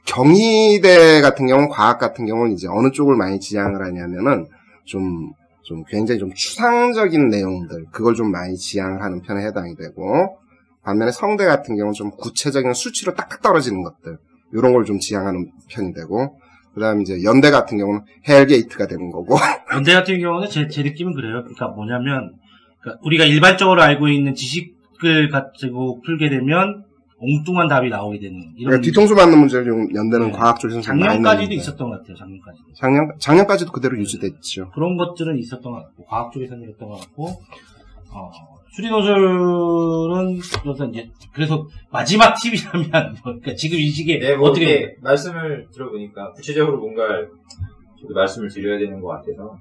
경희대 같은 경우는 과학 같은 경우는 이제 어느 쪽을 많이 지향을 하냐면은 좀 굉장히 좀 추상적인 내용들 그걸 좀 많이 지향을 하는 편에 해당이 되고 반면에 성대 같은 경우는 좀 구체적인 수치로 딱딱 떨어지는 것들 이런 걸 좀 지향하는 편이 되고 그다음에 이제 연대 같은 경우는 헬게이트가 되는 거고 연대 같은 경우는 제 느낌은 그래요. 그러니까 뭐냐면 그러니까 우리가 일반적으로 알고 있는 지식을 가지고 풀게 되면 엉뚱한 답이 나오게 되는 이런 그러니까 뒤통수 맞는 문제를 연대는 네. 과학 쪽에서 작년까지도 있었던 것 같아요. 작년까지도 그대로 유지됐죠. 그런 것들은 있었던 것 같고 과학 쪽에서는 있었던 것 같고 수리노술은 그래서 마지막 팁이라면 그러니까 지금 이 시기에 네, 뭐 어떻게 말씀을 들어보니까 구체적으로 뭔가를 저도 말씀을 드려야 되는 것 같아서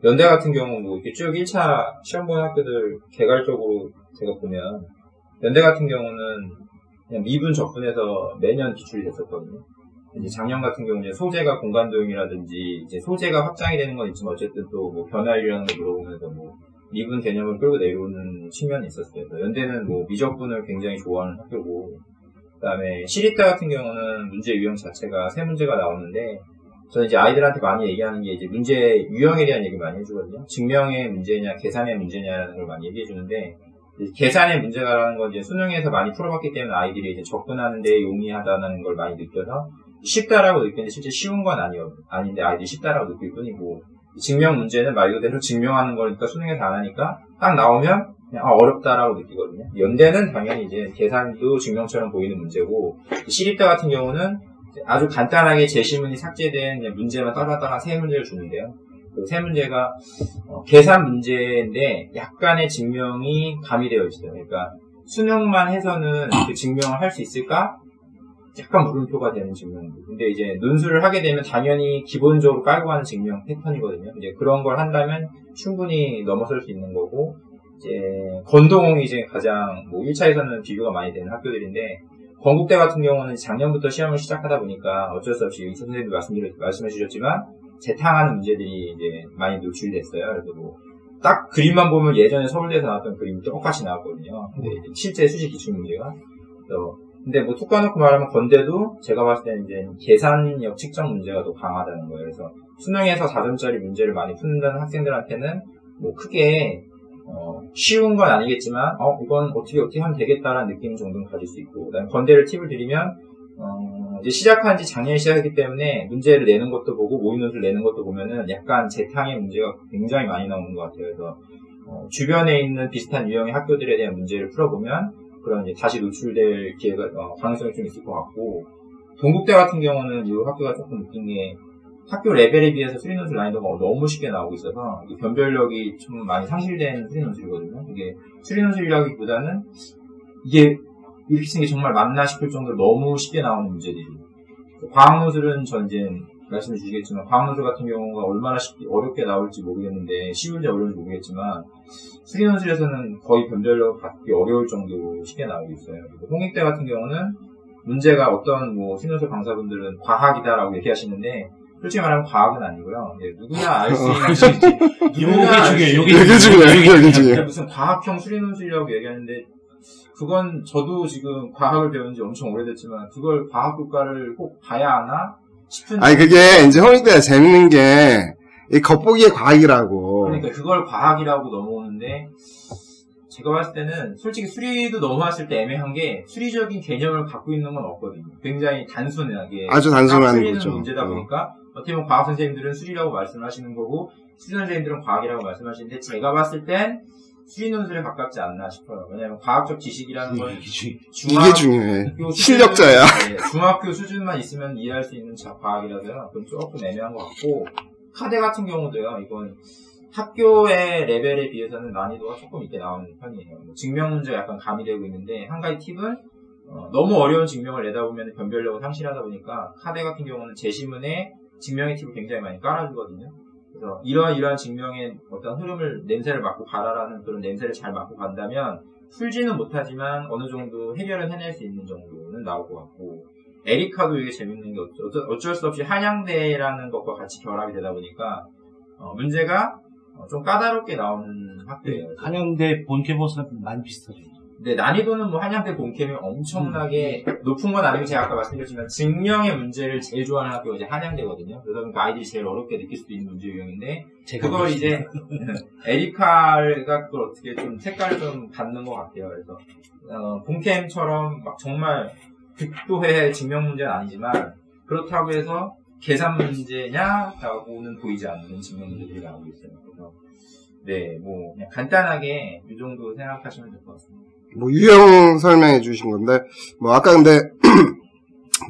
연대 같은 경우 뭐 이렇게 쭉 1차 시험 보는 학교들 개괄적으로 제가 보면 연대 같은 경우는 그냥 미분 적분해서 매년 기출이 됐었거든요. 이제 작년 같은 경우는 소재가 공간도용이라든지 이제 소재가 확장이 되는 건 있지만 어쨌든 또 뭐 변화율이라는 걸 물어보면서 뭐 미분 개념을 끌고 내려오는 측면이 있었어요. 연대는 뭐 미적분을 굉장히 좋아하는 학교고 그다음에 시립대 같은 경우는 문제 유형 자체가 세 문제가 나오는데 저는 이제 아이들한테 많이 얘기하는 게 이제 문제 유형에 대한 얘기 많이 해주거든요. 증명의 문제냐 계산의 문제냐라는 걸 많이 얘기해 주는데 계산의 문제라는 건 이제 수능에서 많이 풀어봤기 때문에 아이들이 이제 접근하는 데 용이하다는 걸 많이 느껴서 쉽다라고 느끼는데 실제 쉬운 건 아닌데 아이들이 쉽다라고 느낄 뿐이고 증명 문제는 말 그대로 증명하는 거니까 수능에서 안 하니까 딱 나오면 그냥 어렵다라고 느끼거든요. 연대는 당연히 이제 계산도 증명처럼 보이는 문제고 시립대 같은 경우는 아주 간단하게 제시문이 삭제된 문제만 따라 세 문제를 주는데요. 그 세 문제가 계산 문제인데 약간의 증명이 가미되어 있어요. 그러니까 수능만 해서는 그 증명을 할 수 있을까? 약간 물음표가 되는 증명들. 근데 이제 논술을 하게 되면 당연히 기본적으로 깔고 가는 증명 패턴이거든요. 이제 그런 걸 한다면 충분히 넘어설 수 있는 거고, 이제 건동홍이 이제 가장 뭐 1차에서는 비교가 많이 되는 학교들인데, 건국대 같은 경우는 작년부터 시험을 시작하다 보니까 어쩔 수 없이 선생님도 말씀해 주셨지만 재탕하는 문제들이 이제 많이 노출이 됐어요. 그래서 뭐 딱 그림만 보면 예전에 서울대에서 나왔던 그림이 똑같이 나왔거든요. 근데 이제 실제 수시 기출 문제가. 근데 뭐 툭 까놓고 말하면 건대도 제가 봤을 때는 이제 계산력 측정 문제가 더 강하다는 거예요. 그래서 수능에서 4점짜리 문제를 많이 푼다는 학생들한테는 뭐 크게 쉬운 건 아니겠지만 이건 어떻게 하면 되겠다라는 느낌 정도는 가질 수 있고, 그다음에 건대를 팁을 드리면 이제 시작한 지 작년에 시작했기 때문에 문제를 내는 것도 보고 모의 논술을 내는 것도 보면은 약간 재탕의 문제가 굉장히 많이 나오는 것 같아요. 그래서 주변에 있는 비슷한 유형의 학교들에 대한 문제를 풀어보면 그런 이제 다시 노출될 기회가 가능성이 좀 있을 것 같고, 동국대 같은 경우는 이 학교가 조금 웃긴 게 학교 레벨에 비해서 수리 논술 난이도가 너무 쉽게 나오고 있어서 변별력이 좀 많이 상실된 수리 논술이거든요. 이게 수리 논술이라기보다는 이게 이렇게 쓴 게 정말 맞나 싶을 정도로 너무 쉽게 나오는 문제들이. 과학 논술은 전 이제 말씀해 주시겠지만 과학 논술 같은 경우가 얼마나 어렵게 나올지 모르겠는데, 쉬운지 어려운지 모르겠지만 수리 논술에서는 거의 변별력 받기 어려울 정도로 쉽게 나오고 있어요. 홍익대 같은 경우는 문제가 어떤 수리 논술 강사분들은 과학이다라고 얘기하시는데, 솔직히 말하면 과학은 아니고요. 누구나 알 수 있는 요게 중요해요. 무슨 과학형 수리 논술이라고 얘기하는데, 그건 저도 지금 과학을 배운 지 엄청 오래됐지만 그걸 과학 교과를 꼭 봐야 하나 싶은. 아니 그게 이제 홍익대가 재밌는 게 이 겉보기에 과학이라고. 그러니까 그걸 과학이라고 넘어오는데, 제가 봤을 때는 솔직히 수리도 넘어왔을 때 애매한 게 수리적인 개념을 갖고 있는 건 없거든요. 굉장히 단순하게 아주 단순한 수리는 거죠. 문제다 보니까 어떻게 보면 과학 선생님들은 수리라고 말씀하시는 거고 수리 선생님들은 과학이라고 말씀하시는데, 제가 봤을 땐 수리 논술에 가깝지 않나 싶어요. 왜냐하면 과학적 지식이라는 건 이게 중요해. 실력자야. 중학교 수준만 있으면 이해할 수 있는 과학이라서요. 그건 조금 애매한 것 같고, 카대 같은 경우도요. 이건 학교의 레벨에 비해서는 난이도가 조금 있게 나오는 편이에요. 증명 문제가 약간 가미되고 있는데, 한 가지 팁은 너무 어려운 증명을 내다 보면 변별력을 상실하다 보니까 카대 같은 경우는 제시문에 증명의 팁을 굉장히 많이 깔아주거든요. 그래서 이러한 증명의 어떤 흐름을, 냄새를 맡고 가라라는 그런 냄새를 잘 맡고 간다면 풀지는 못하지만 어느 정도 해결은 해낼 수 있는 정도는 나올 것 같고, 에리카도 이게 재밌는 게 어쩔 수 없이 한양대라는 것과 같이 결합이 되다 보니까 문제가 좀 까다롭게 나오는 학교예요. 한양대 본 캠퍼스랑 많이 비슷하죠. 네, 난이도는 한양대 본캠이 엄청나게 높은 건 아니고, 제가 아까 말씀드렸지만 증명의 문제를 제일 좋아하는 학교가 이제 한양대거든요. 그러다 보니까 아이들이 제일 어렵게 느낄 수도 있는 문제 유형인데, 그걸 이제 에리카가 그걸 어떻게 좀 색깔을 좀 받는 것 같아요. 그래서 본캠처럼 막 정말 극도의 증명 문제는 아니지만, 그렇다고 해서 계산 문제냐라고는 보이지 않는 증명 문제들이 나오고 있어요. 그래서 네, 그냥 간단하게 이 정도 생각하시면 될 것 같습니다. 유형 설명해 주신 건데, 아까 근데,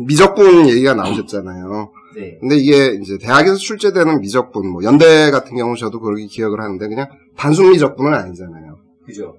미적분 얘기가 나오셨잖아요. 네. 근데 이게 이제 대학에서 출제되는 미적분, 연대 같은 경우 저도 그렇게 기억을 하는데, 그냥 단순 미적분은 아니잖아요. 그죠.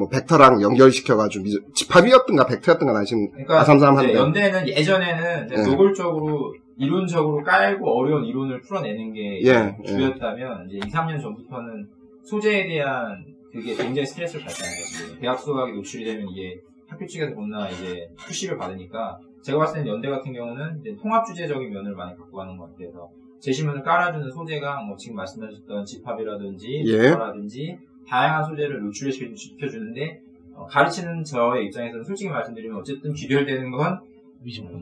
벡터랑 연결시켜가지고, 집합이었던가, 벡터였던가, 나 지금, 그러니까, 한데. 연대는 예전에는 노골적으로, 이론적으로 깔고 어려운 이론을 풀어내는 게 주였다면, 이제 2, 3년 전부터는 소재에 대한 그게 굉장히 스트레스를 받잖아요. 대학 수학에 노출이 되면 이게 학교 측에서 겁나 이제 푸시를 받으니까, 제가 봤을 때는 연대 같은 경우는 이제 통합 주제적인 면을 많이 갖고 가는 것 같아서, 제시문을 깔아주는 소재가 지금 말씀하셨던 집합이라든지, 벡터라든지, 다양한 소재를 노출시켜주는데, 가르치는 저의 입장에서는 솔직히 말씀드리면 어쨌든 귀결되는 건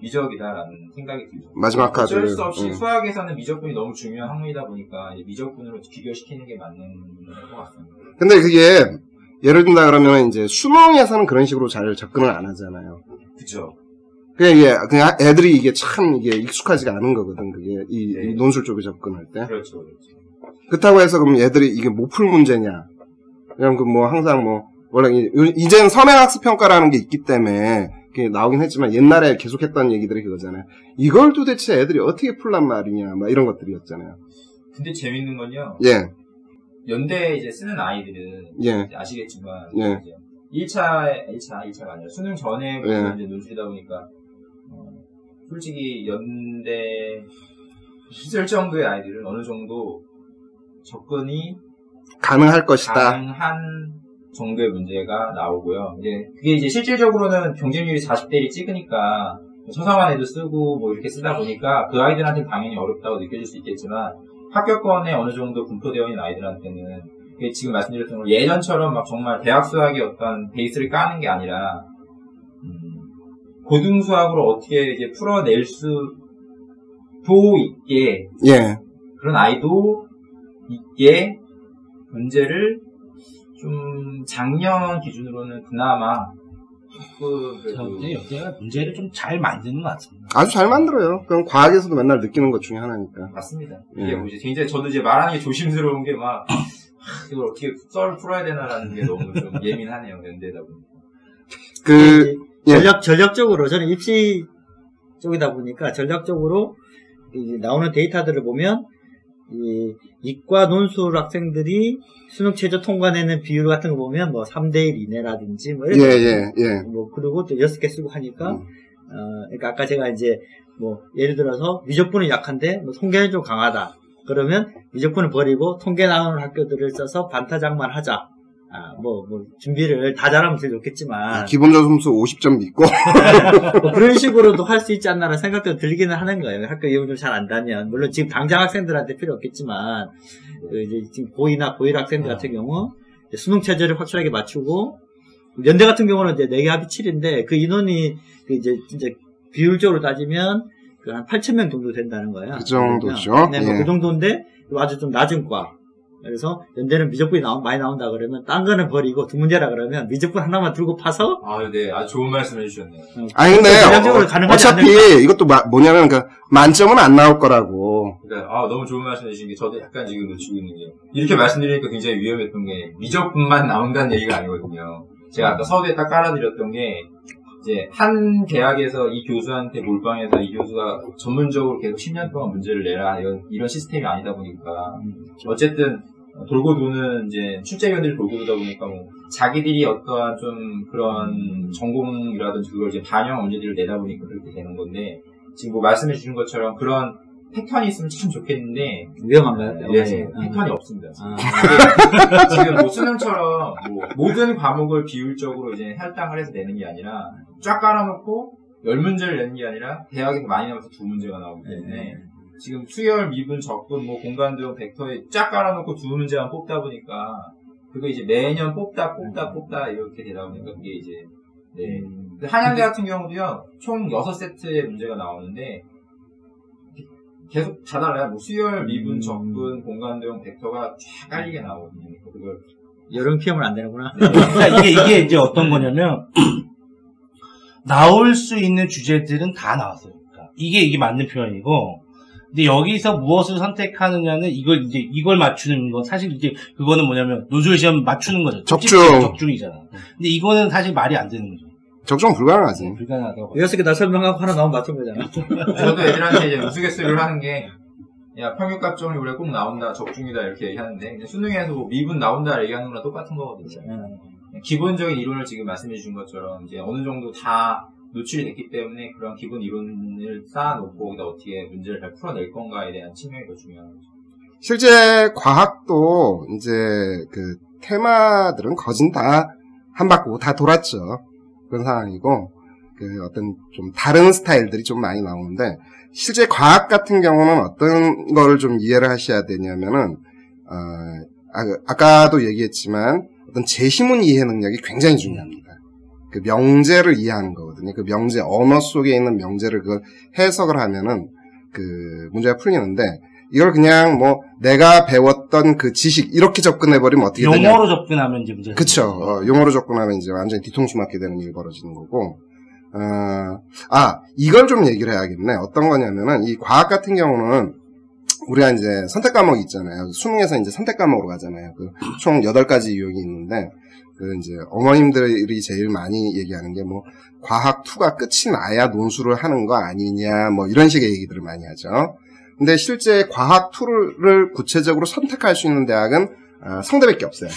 미적이다라는 생각이 들죠. 마지막 카드. 어쩔 수 없이 수학에서는 미적분이 너무 중요한 학문이다 보니까 미적분으로 귀결시키는 게 맞는 것 같습니다. 근데 그게 예를 든다 그러면 이제 수능에서는 그런 식으로 잘 접근을 안 하잖아요. 그렇죠. 그냥 애들이 이게 참 익숙하지가 않은 거거든. 그게 이 논술 쪽에 접근할 때. 그렇죠. 그렇다고 해서 그럼 얘들이 이게 못 풀 문제냐? 그냥 항상 원래 이제는 서면학습 평가라는 게 있기 때문에 나오긴 했지만 옛날에 계속했던 얘기들이 그거잖아요. 이걸 도대체 애들이 어떻게 풀란 말이냐, 이런 것들이었잖아요. 근데 재밌는 건요. 예. 연대 이제 쓰는 아이들은 아시겠지만 1차가 아니라 수능 전에 이제 논술이다 보니까 솔직히 연대 있을 정도의 아이들은 어느 정도 접근이 가능할 것이다. 가능한 정도의 문제가 나오고요. 그게 이제 실질적으로는 경쟁률이 40대1이 찍으니까 서사만 해도 쓰고 이렇게 쓰다 보니까 그 아이들한테는 당연히 어렵다고 느껴질 수 있겠지만, 합격권에 어느 정도 분포되어 있는 아이들한테는 지금 말씀드렸던 걸 예전처럼 정말 대학 수학의 어떤 베이스를 까는 게 아니라 고등 수학으로 어떻게 이제 풀어낼 수도 있게 그런 아이도 있게 문제를 좀 작년 기준으로는 그나마 근데 여기가 문제를 좀 잘 만드는 것 같습니다. 아주 잘 만들어요. 그럼 과학에서도 맨날 느끼는 것 중에 하나니까. 맞습니다. 이게 뭐 이제 굉장히 저도 이제 말하는 게 조심스러운 게 막 이걸 어떻게 썰을 풀어야 되나라는 게 너무 좀 예민하네요. 연대다 보니까. 전략적으로 저는 입시 쪽이다 보니까 전략적으로 이제 나오는 데이터들을 보면 이 이과 논술 학생들이 수능 최저 통과내는 비율 같은 거 보면 뭐 3대1 이내라든지 뭐 이런 뭐 그리고 또 6개 쓰고 하니까 그러니까 아까 제가 이제 뭐 예를 들어서 미적분은 약한데 뭐 통계는 좀 강하다. 그러면 미적분을 버리고 통계 나오는 학교들을 써서 반타작만 하자. 뭐 준비를 다 잘하면 제일 좋겠지만. 기본적 점수 50점 있고. 뭐 그런 식으로도 할 수 있지 않나라는 생각도 들기는 하는 거예요. 학교 이용 좀 잘 안다면. 물론 지금 당장 학생들한테 필요 없겠지만, 이제 지금 고2나 고1 학생들 같은 경우, 수능 체제를 확실하게 맞추고, 연대 같은 경우는 이제 4개 합이 7인데, 그 인원이 이제 진짜 비율적으로 따지면, 한 8,000명 정도 된다는 거예요. 그 정도죠. 네, 뭐 그 정도인데, 아주 좀 낮은 과. 그래서 연대는 미적분이 많이 나온다 그러면 딴 거는 버리고 두 문제라 그러면 미적분 하나만 들고 파서 네, 아주 좋은 말씀 해주셨네요. 아니 근데 어차피 이것도 뭐냐면 그 만점은 안 나올 거라고. 그러니까 너무 좋은 말씀 해주신 게 저도 약간 지금 놓치고 있는 게 이렇게 말씀드리니까 굉장히 위험했던 게 미적분만 나온다는 얘기가 아니거든요. 제가 아까 서두에 딱 깔아드렸던 게 이제 한 대학에서 이 교수한테 몰빵해서 이 교수가 전문적으로 계속 10년 동안 문제를 내라 이런 시스템이 아니다 보니까 어쨌든 돌고 도는 이제 출제위원들이 돌고 도다 보니까 뭐 자기들이 어떠한 좀 그런 전공이라든지 그걸 이제 반영 문제들을 내다 보니까 그렇게 되는 건데 지금 뭐 말씀해 주신 것처럼 그런 패턴이 있으면 참 좋겠는데 위험한가요? 네, 패턴이 없습니다. 지금 뭐 수능처럼 뭐 모든 과목을 비율적으로 이제 할당을 해서 내는 게 아니라 쫙 깔아놓고 10문제를 내는 게 아니라 대학에서 많이 나와서 2문제가 나오기 때문에 지금 수열, 미분, 적분, 뭐 공간도형, 벡터에 쫙 깔아놓고 2문제만 뽑다 보니까 그거 이제 매년 뽑다 이렇게 되다 보니까 그게 이제 근데 한양대 같은 경우도요 총 6세트의 문제가 나오는데 계속 다 달라요. 뭐 수열, 미분, 적분, 공간도형, 벡터가 쫙 깔리게 나오거든요. 그걸 여름 피하면 안 되는구나. 그러니까 이게 이제 어떤 거냐면 나올 수 있는 주제들은 다 나왔어요. 그러니까 이게 맞는 표현이고, 근데 여기서 무엇을 선택하느냐는 이걸 맞추는 건 사실 이제 그거는 뭐냐면 논술 시험 맞추는 거죠. 적중이잖아. 근데 이거는 사실 말이 안 되는 거죠. 적중 불가능하지. 불가능하다고. 6개 다 설명하고 하나 나오면 맞춘 거잖아. 저도 애들한테 이제 우스갯소리를 하는 게, 야, 평균값정이 원래 꼭 나온다, 적중이다, 이렇게 얘기하는데, 수능에서 뭐 미분 나온다, 얘기하는 거랑 똑같은 거거든요. 기본적인 이론을 지금 말씀해 주신 것처럼, 이제 어느 정도 다 노출이 됐기 때문에 그런 기본 이론을 쌓아놓고, 거기다 어떻게 문제를 잘 풀어낼 건가에 대한 측면이 더 중요한 거죠. 실제 과학도 이제 그 테마들은 거진 다 한 바퀴 다 돌았죠. 그런 상황이고, 그 어떤 좀 다른 스타일들이 좀 많이 나오는데, 실제 과학 같은 경우는 어떤 거를 좀 이해를 하셔야 되냐면은, 아까도 얘기했지만, 어떤 제시문 이해 능력이 굉장히 중요합니다. 그 명제를 이해하는 거거든요. 그 명제, 언어 속에 있는 명제를 그걸 해석을 하면은, 그 문제가 풀리는데, 이걸 그냥 뭐 내가 배웠던 그 지식 이렇게 접근해버리면 어떻게 되냐? 용어로 접근하면 이제 문제가 그쵸. 용어로 접근하면 이제 완전히 뒤통수 맞게 되는 일이 벌어지는 거고. 이걸 좀 얘기를 해야겠네. 어떤 거냐면은 이 과학 같은 경우는 우리가 이제 선택 과목이 있잖아요. 수능에서 이제 선택 과목으로 가잖아요. 그 총 8가지 유형이 있는데 그 이제 어머님들이 제일 많이 얘기하는 게 뭐 과학 2가 끝이 나야 논술을 하는 거 아니냐 뭐 이런 식의 얘기들을 많이 하죠. 근데 실제 과학 2를 구체적으로 선택할 수 있는 대학은 성대밖에 없어요.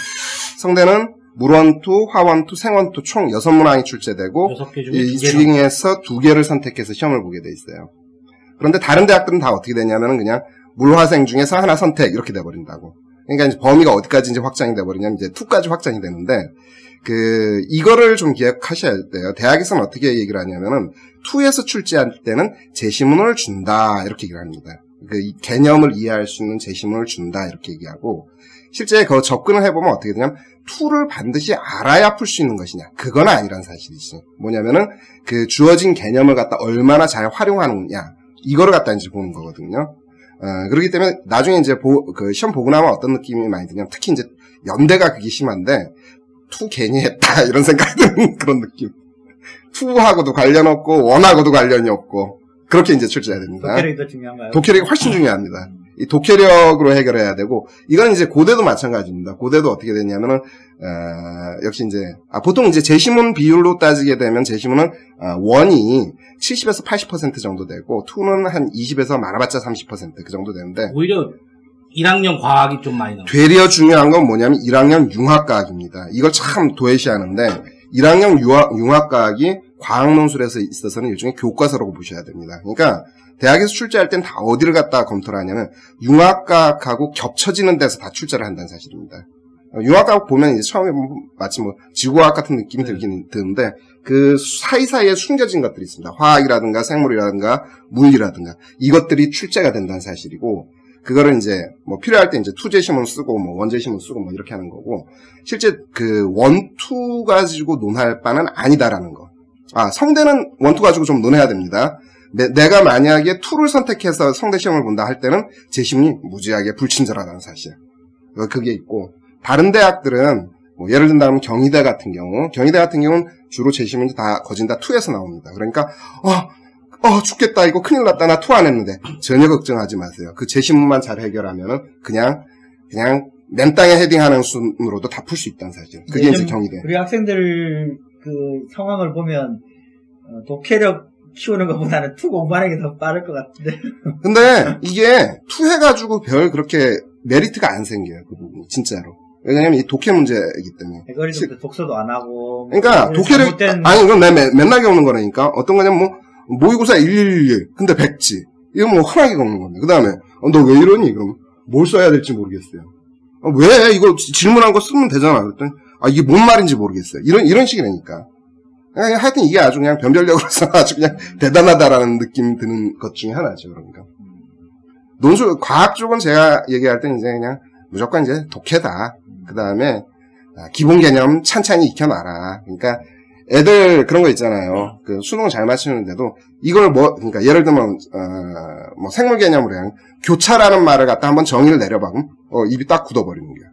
성대는 물원2, 화원2, 생원2 총 6문항이 출제되고 이 중에서 2개를 선택해서 시험을 보게 돼 있어요. 그런데 다른 대학들은 다 어떻게 되냐면은 그냥 물화생 중에서 하나 선택 이렇게 돼버린다고. 그러니까 이제 범위가 어디까지 이제 확장이 돼버리냐면 이제 2까지 확장이 되는데 이거를 좀 기억하셔야 돼요. 대학에서는 어떻게 얘기를 하냐면은 2에서 출제할 때는 제시문을 준다 이렇게 얘기를 합니다. 이 개념을 이해할 수 있는 제시문을 준다 이렇게 얘기하고 실제 그 접근을 해보면 어떻게 되냐면 2를 반드시 알아야 풀 수 있는 것이냐 그건 아니란 사실이지. 뭐냐면은 그 주어진 개념을 갖다 얼마나 잘 활용하느냐 이거를 갖다 이제 보는 거거든요. 그렇기 때문에 나중에 이제 그 시험 보고 나면 어떤 느낌이 많이 드냐면 특히 이제 연대가 그게 심한데 2 괜히 했다 이런 생각이 드는 그런 느낌. 2하고도 관련 없고 1하고도 관련이 없고 그렇게 이제 출제해야 됩니다. 독해력이 더 중요한가요? 독해력이 훨씬 중요합니다. 이 독해력으로 해결해야 되고 이건 이제 고대도 마찬가지입니다. 고대도 어떻게 되냐면은 역시 이제 보통 이제 제시문 비율로 따지게 되면 제시문은 1이 70에서 80% 정도 되고 2는 한 20에서 많아봤자 30% 그 정도 되는데 오히려 1학년 과학이 좀 많이 나와요. 되려 중요한 건 뭐냐면 1학년 융합과학입니다. 이걸 참 도외시하는데 1학년 융합과학이 과학논술에 있어서는 일종의 교과서라고 보셔야 됩니다. 그러니까 대학에서 출제할 땐 다 어디를 갖다가 검토를 하냐면 융합과학하고 겹쳐지는 데서 다 출제를 한다는 사실입니다. 융합과학 보면 이제 처음에 마치 뭐 지구과학 같은 느낌이 들긴 드는데 그 사이사이에 숨겨진 것들이 있습니다. 화학이라든가 생물이라든가 물리라든가 이것들이 출제가 된다는 사실이고 그거를 이제 뭐 필요할 때 이제 투제시문 쓰고 뭐 원제시문 쓰고 뭐 이렇게 하는 거고 실제 그 원투 가지고 논할 바는 아니다라는 거. 성대는 원투 가지고 좀 논해야 됩니다. 내가 만약에 투를 선택해서 성대 시험을 본다 할 때는 제시문이 무지하게 불친절하다는 사실. 그게 있고 다른 대학들은 뭐 예를 든다면 경희대 같은 경우는 주로 제시문이 다 거진 다 투에서 나옵니다. 그러니까 죽겠다 이거 큰일 났다 나 투 안 했는데 전혀 걱정하지 마세요. 그 제시문만 잘 해결하면은 그냥 맨땅에 헤딩하는 순으로도 다 풀 수 있다는 사실. 그게 이제 경희대. 우리 학생들 그 상황을 보면 독해력 키우는 것보다는 투 공부하는 게 더 빠를 것 같은데. 근데 이게 투 해가지고 별 그렇게 메리트가 안 생겨요. 그 부분이 진짜로. 왜냐면 이 독해 문제이기 때문에. 어릴 독서도 안 하고. 그러니까 독해력 이건 맨날 겪는 거라니까. 어떤 거냐면 모의고사 1111 근데 100지. 이거 뭐 흔하게 겪는 건데. 그 다음에 너 왜 이러니? 그럼 뭘 써야 될지 모르겠어요. 왜 이거 질문한 거 쓰면 되잖아. 그랬더니 이게 뭔 말인지 모르겠어요. 이런 식이라니까. 하여튼 이게 아주 그냥 변별력으로 아주 그냥 대단하다라는 느낌 드는 것 중에 하나죠. 그러니까. 과학 쪽은 제가 얘기할 때는 이제 그냥 무조건 이제 독해다. 그 다음에 기본 개념 찬찬히 익혀놔라. 그러니까 애들 그런 거 있잖아요. 그 수능 잘 맞추는데도 이걸 그러니까 예를 들면 뭐 생물 개념으로 그냥 교차라는 말을 갖다 한번 정의를 내려봐. 입이 딱 굳어버리는 거야.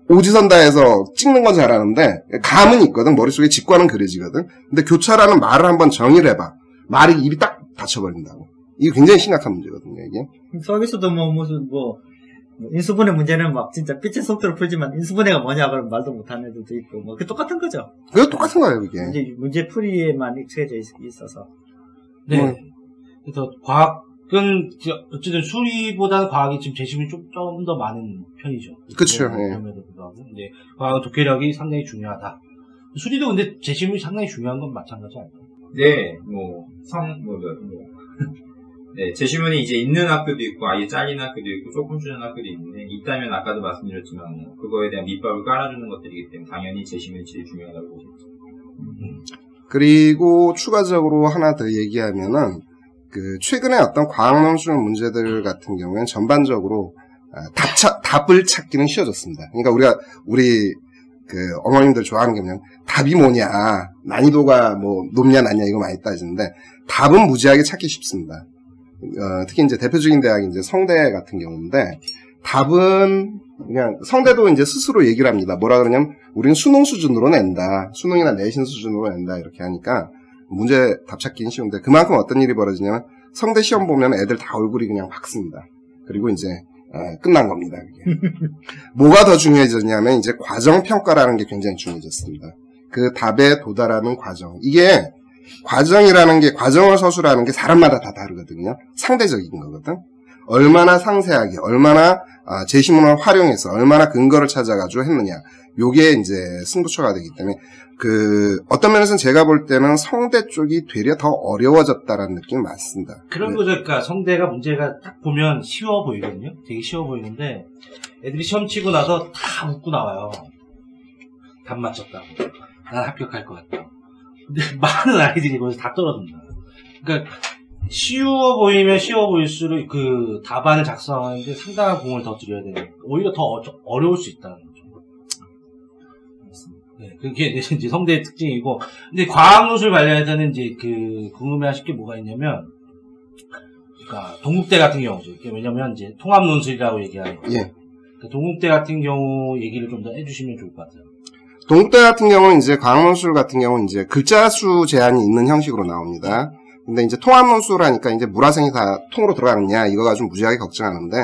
오지선다에서 찍는 건 잘하는데 감은 있거든. 머릿속에 직관은 그려지거든. 근데 교차라는 말을 한번 정의를 해봐. 말이 입이 딱 닫혀버린다고. 이게 굉장히 심각한 문제거든요. 이게. 서비스도 무슨 인수분해 문제는 막 진짜 빛의 속도로 풀지만 인수분해가 뭐냐 그런 말도 못하는 애들도 있고 그 똑같은 거죠. 그게 똑같은 거예요. 그게. 이제 문제풀이에만 익숙해져 있어서. 네. 그래서 과학은 어쨌든 수리보다는 과학이 지금 제시문이 좀 더 많은 편이죠. 그렇죠. 네. 과학은 독해력이 상당히 중요하다. 수리도 근데 제시문이 상당히 중요한 건 마찬가지 아니에요? 네, 네, 제시문이 이제 있는 학교도 있고, 아예 잘린 학교도 있고, 조금 주는 학교도 있는데, 있다면 아까도 말씀드렸지만, 그거에 대한 밑밥을 깔아주는 것들이기 때문에, 당연히 제시문이 제일 중요하다고 보겠죠. 그리고 추가적으로 하나 더 얘기하면은, 최근에 어떤 과학논술 문제들 같은 경우에는 전반적으로, 답을 찾기는 쉬워졌습니다. 그러니까 우리, 어머님들 좋아하는 게 그냥, 답이 뭐냐, 난이도가 높냐, 낮냐, 이거 많이 따지는데, 답은 무지하게 찾기 쉽습니다. 특히 이제 대표적인 대학이 이제 성대 같은 경우인데, 답은 그냥 성대도 이제 스스로 얘기를 합니다. 뭐라 그러냐면, 우리는 수능 수준으로 낸다. 수능이나 내신 수준으로 낸다. 이렇게 하니까, 문제 답 찾기는 쉬운데, 그만큼 어떤 일이 벌어지냐면, 성대 시험 보면 애들 다 얼굴이 그냥 밝습니다. 그리고 이제, 끝난 겁니다. 그게. 뭐가 더 중요해졌냐면, 이제 과정평가라는 게 굉장히 중요해졌습니다. 그 답에 도달하는 과정. 이게, 과정을 서술하는 게 사람마다 다 다르거든요. 상대적인 거거든. 얼마나 상세하게, 얼마나 제시문을 활용해서, 얼마나 근거를 찾아가지고 했느냐. 요게 이제 승부처가 되기 때문에, 어떤 면에서는 제가 볼 때는 성대 쪽이 되려 더 어려워졌다라는 느낌이 많습니다. 그런 거죠. 그러니까 성대가 문제가 딱 보면 쉬워 보이거든요. 되게 쉬워 보이는데, 애들이 시험 치고 나서 다 웃고 나와요. 답 맞췄다고. 난 합격할 것 같다. 근데 많은 아이들이 거기서 다 떨어진다. 그러니까 쉬워 보이면 쉬워 보일수록 그 답안을 작성하는데 상당한 공을 더 들여야 돼요. 오히려 더 어려울 수 있다는 거죠. 네, 그게 이제 성대의 특징이고, 근데 과학논술 관련해서는 이제 궁금해하실 게 뭐가 있냐면, 그러니까 동국대 같은 경우죠. 왜냐면 이제 통합논술이라고 얘기하는 거죠. 예. 동국대 같은 경우 얘기를 좀 더 해주시면 좋을 것 같아요. 동국대 같은 경우는 이제 과학논술 같은 경우는 이제 글자 수 제한이 있는 형식으로 나옵니다. 근데 이제 통합논술하니까 이제 물화생이 다 통으로 들어가느냐 이거 가지고 무지하게 걱정하는데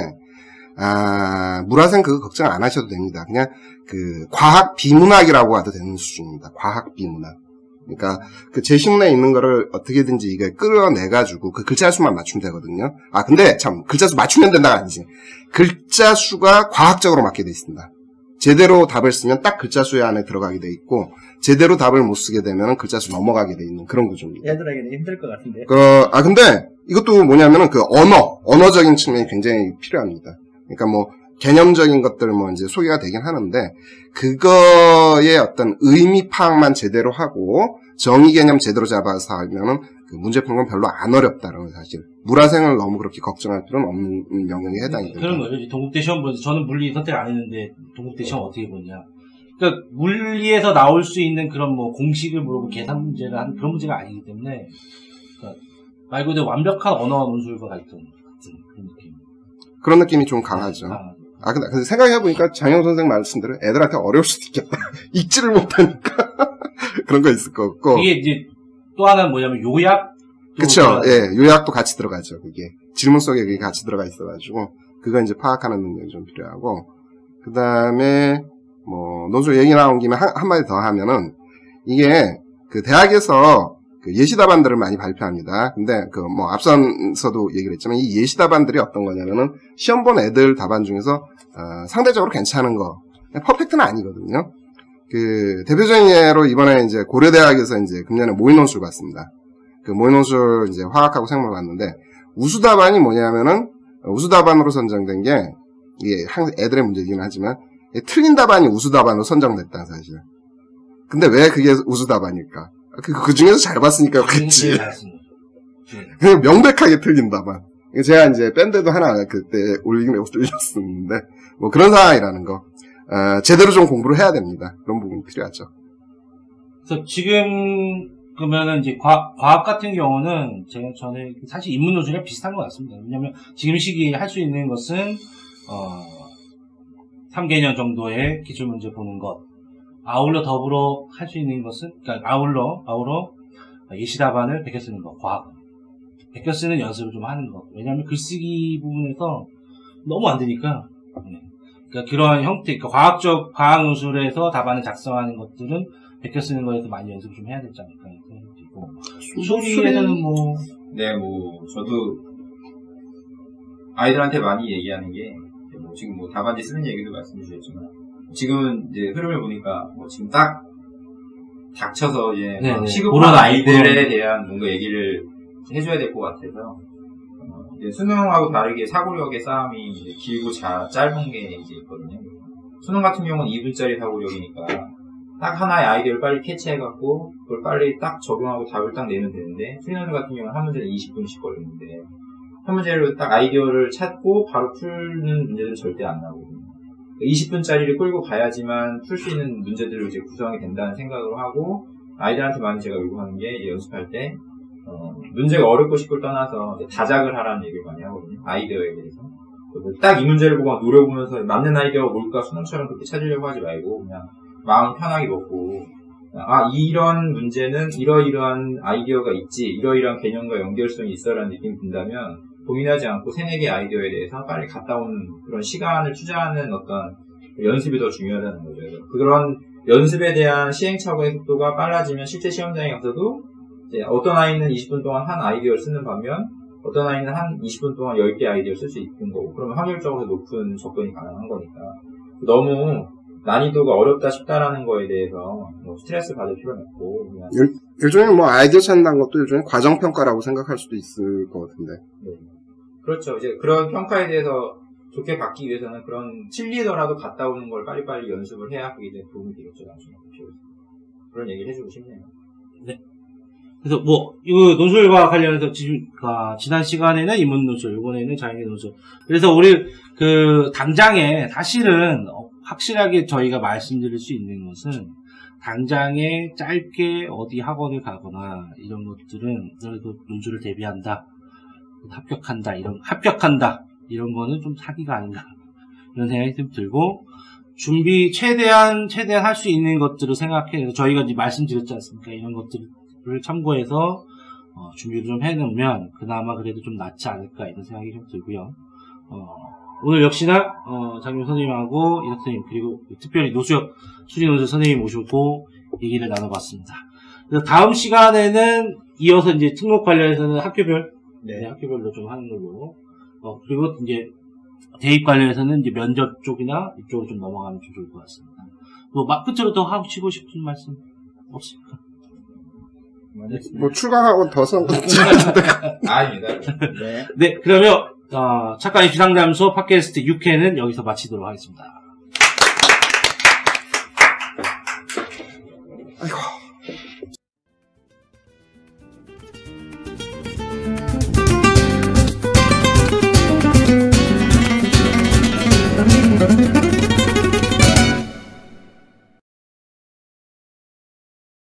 물화생 그거 걱정 안 하셔도 됩니다. 그냥 그 과학 비문학이라고 해도 되는 수준입니다. 과학 비문학. 그러니까 그 제시문에 있는 거를 어떻게든지 이게 끌어내가지고 그 글자 수만 맞추면 되거든요. 근데 참 글자 수 맞추면 된다가 아니지. 글자 수가 과학적으로 맞게 돼 있습니다. 제대로 답을 쓰면 딱 글자 수 안에 들어가게 돼 있고 제대로 답을 못 쓰게 되면 글자 수 넘어가게 돼 있는 그런 구조입니다. 애들에게는 힘들 것 같은데. 근데 이것도 뭐냐면은 그 언어적인 측면이 굉장히 필요합니다. 그러니까 뭐 개념적인 것들 뭐 이제 소개가 되긴 하는데 그거의 어떤 의미 파악만 제대로 하고 정의 개념 제대로 잡아서 하면은 그 문제 푸는 건 별로 안 어렵다는 거 사실. 물화생을 너무 그렇게 걱정할 필요는 없는 영역에 해당이 됩니다. 그런 거죠. 동국대 시험 보면서 저는 물리 선택 안 했는데 동국대 시험 어떻게 보냐. 그러니까 물리에서 나올 수 있는 그런 뭐 공식을 물어보고 계산 문제를 하는 그런 문제가 아니기 때문에 그러니까 말 그대로 완벽한 언어 논술과 같은 그런 느낌. 그런 느낌이 좀 강하죠. 근데 생각해보니까 장영 선생 말씀대로 애들한테 어려울 수도 있겠다. 읽지를 못하니까. 그런 거 있을 것 같고. 이게 이제 또 하나는 뭐냐면 요약. 그쵸. 예, 요약도 같이 들어가죠. 그게. 질문 속에 그게 같이 들어가 있어가지고. 그거 이제 파악하는 능력이 좀 필요하고. 그 다음에, 논술 얘기 나온 김에 한마디 더 하면은, 이게, 그 대학에서 그 예시 답안들을 많이 발표합니다. 근데 앞선서도 얘기를 했지만 이 예시 답안들이 어떤 거냐면은 시험 본 애들 답안 중에서 상대적으로 괜찮은 거, 퍼펙트는 아니거든요. 그 대표적인 예로 이번에 이제 고려대학에서 이제 금년에 모의논술 봤습니다. 그 모의논술 이제 화학하고 생물 봤는데 우수 답안이 뭐냐면은 우수 답안으로 선정된 게 이게 항상 애들의 문제이긴 하지만 틀린 답안이 우수 답안으로 선정됐다 사실. 근데 왜 그게 우수 답안일까? 그 중에서 잘 봤으니까 그렇겠지. 그냥 명백하게 틀린 답안. 제가 이제 밴드도 하나 그때 올렸었는데 뭐 그런 상황이라는 거. 제대로 좀 공부를 해야 됩니다. 그런 부분이 필요하죠. 그래서 지금 그러면은 이제 과학 같은 경우는 전에 사실 인문 논술이랑 비슷한 것 같습니다. 왜냐하면 지금 시기에 할 수 있는 것은 3개년 정도의 기출문제 보는 것. 아울러 더불어 할 수 있는 것은, 그러니까 아울러 예시 답안을 베껴 쓰는 것, 과학. 베껴 쓰는 연습을 좀 하는 것. 왜냐하면 글쓰기 부분에서 너무 안 되니까. 그러니까 그런 형태, 그러니까 과학 논술에서 답안을 작성하는 것들은 베껴 쓰는 거에서 많이 연습을 좀 해야 되지 않을까 생각되고. 소리에서는 저도 아이들한테 많이 얘기하는 게, 지금 답안지 쓰는 얘기도 말씀해 주셨지만, 지금은 이제 흐름을 보니까 지금 딱 닥쳐서 이제 시급한 아이들에 대한 뭔가 얘기를 해줘야 될 것 같아서 이제 수능하고 다르게 사고력의 싸움이 이제 길고 짧은 게 이제 있거든요. 수능 같은 경우는 2분짜리 사고력이니까 딱 하나의 아이디어를 빨리 캐치해갖고 그걸 빨리 딱 적용하고 답을 딱 내면 되는데 수능논술 같은 경우는 한 문제는 20분씩 걸리는데 한 문제를 딱 아이디어를 찾고 바로 푸는 문제들은 절대 안 나오거든요. 20분짜리를 끌고 가야지만 풀 수 있는 문제들을 이제 구성이 된다는 생각으로 하고 아이들한테 많이 제가 요구하는 게 연습할 때 문제가 어렵고 쉽고를 떠나서 다작을 하라는 얘기를 많이 하거든요. 아이디어에 대해서. 딱 이 문제를 보고 노려보면서 맞는 아이디어가 뭘까 수능처럼 그렇게 찾으려고 하지 말고 그냥 마음 편하게 먹고 이런 문제는 이러이러한 아이디어가 있지 이러이러한 개념과 연결성이 있어라는 느낌이 든다면 고민하지 않고 세네 개 아이디어에 대해서 빨리 갔다 오는 그런 시간을 투자하는 어떤 연습이 더 중요하다는 거죠. 그런 연습에 대한 시행착오의 속도가 빨라지면 실제 시험장에 가서도 이제 어떤 아이는 20분 동안 한 아이디어를 쓰는 반면 어떤 아이는 한 20분 동안 10개 아이디어를 쓸 수 있는 거고 그러면 확률적으로 높은 접근이 가능한 거니까 너무 난이도가 어렵다 쉽다라는 거에 대해서 스트레스 받을 필요는 없고 그냥 일종의 아이디어 찾는다는 것도 일종의 과정평가라고 생각할 수도 있을 것 같은데. 네. 그렇죠. 이제 그런 평가에 대해서 좋게 받기 위해서는 그런 틀리더라도 갔다 오는 걸 빨리빨리 연습을 해야 그게 이제 도움이 되겠죠. 나중에. 그런 얘기를 해주고 싶네요. 네. 그래서 이거 논술과 관련해서 지난 시간에는 인문 논술, 이번에는 자연계 논술. 그래서 우리 당장에 사실은 확실하게 저희가 말씀드릴 수 있는 것은 당장에 짧게 어디 학원을 가거나 이런 것들은 그래도 논술을 대비한다. 합격한다 이런 거는 좀 사기가 아닌가 이런 생각이 좀 들고 준비 최대한 할 수 있는 것들을 생각해서 저희가 이제 말씀드렸지 않습니까? 이런 것들을 참고해서 준비를 좀 해놓으면 그나마 그래도 좀 낫지 않을까 이런 생각이 좀 들고요. 오늘 역시나 장윤 선생님하고 이 선생님 그리고 특별히 노수혁 수리논술 선생님 모시고 얘기를 나눠봤습니다. 그래서 다음 시간에는 이어서 이제 특목 관련해서는 학교별 네. 학교별로 좀 하는 걸로 그리고 이제 대입 관련해서는 이제 면접 쪽이나 이쪽으로 좀 넘어가면 좀 좋을 것 같습니다. 또 끝으로 더 하시고 싶은 말씀 없습니까? 뭐 출강하고 더 선. 아닙니다. 네. 네, 그러면 착한 입시 상담소 팟캐스트 6회는 여기서 마치도록 하겠습니다.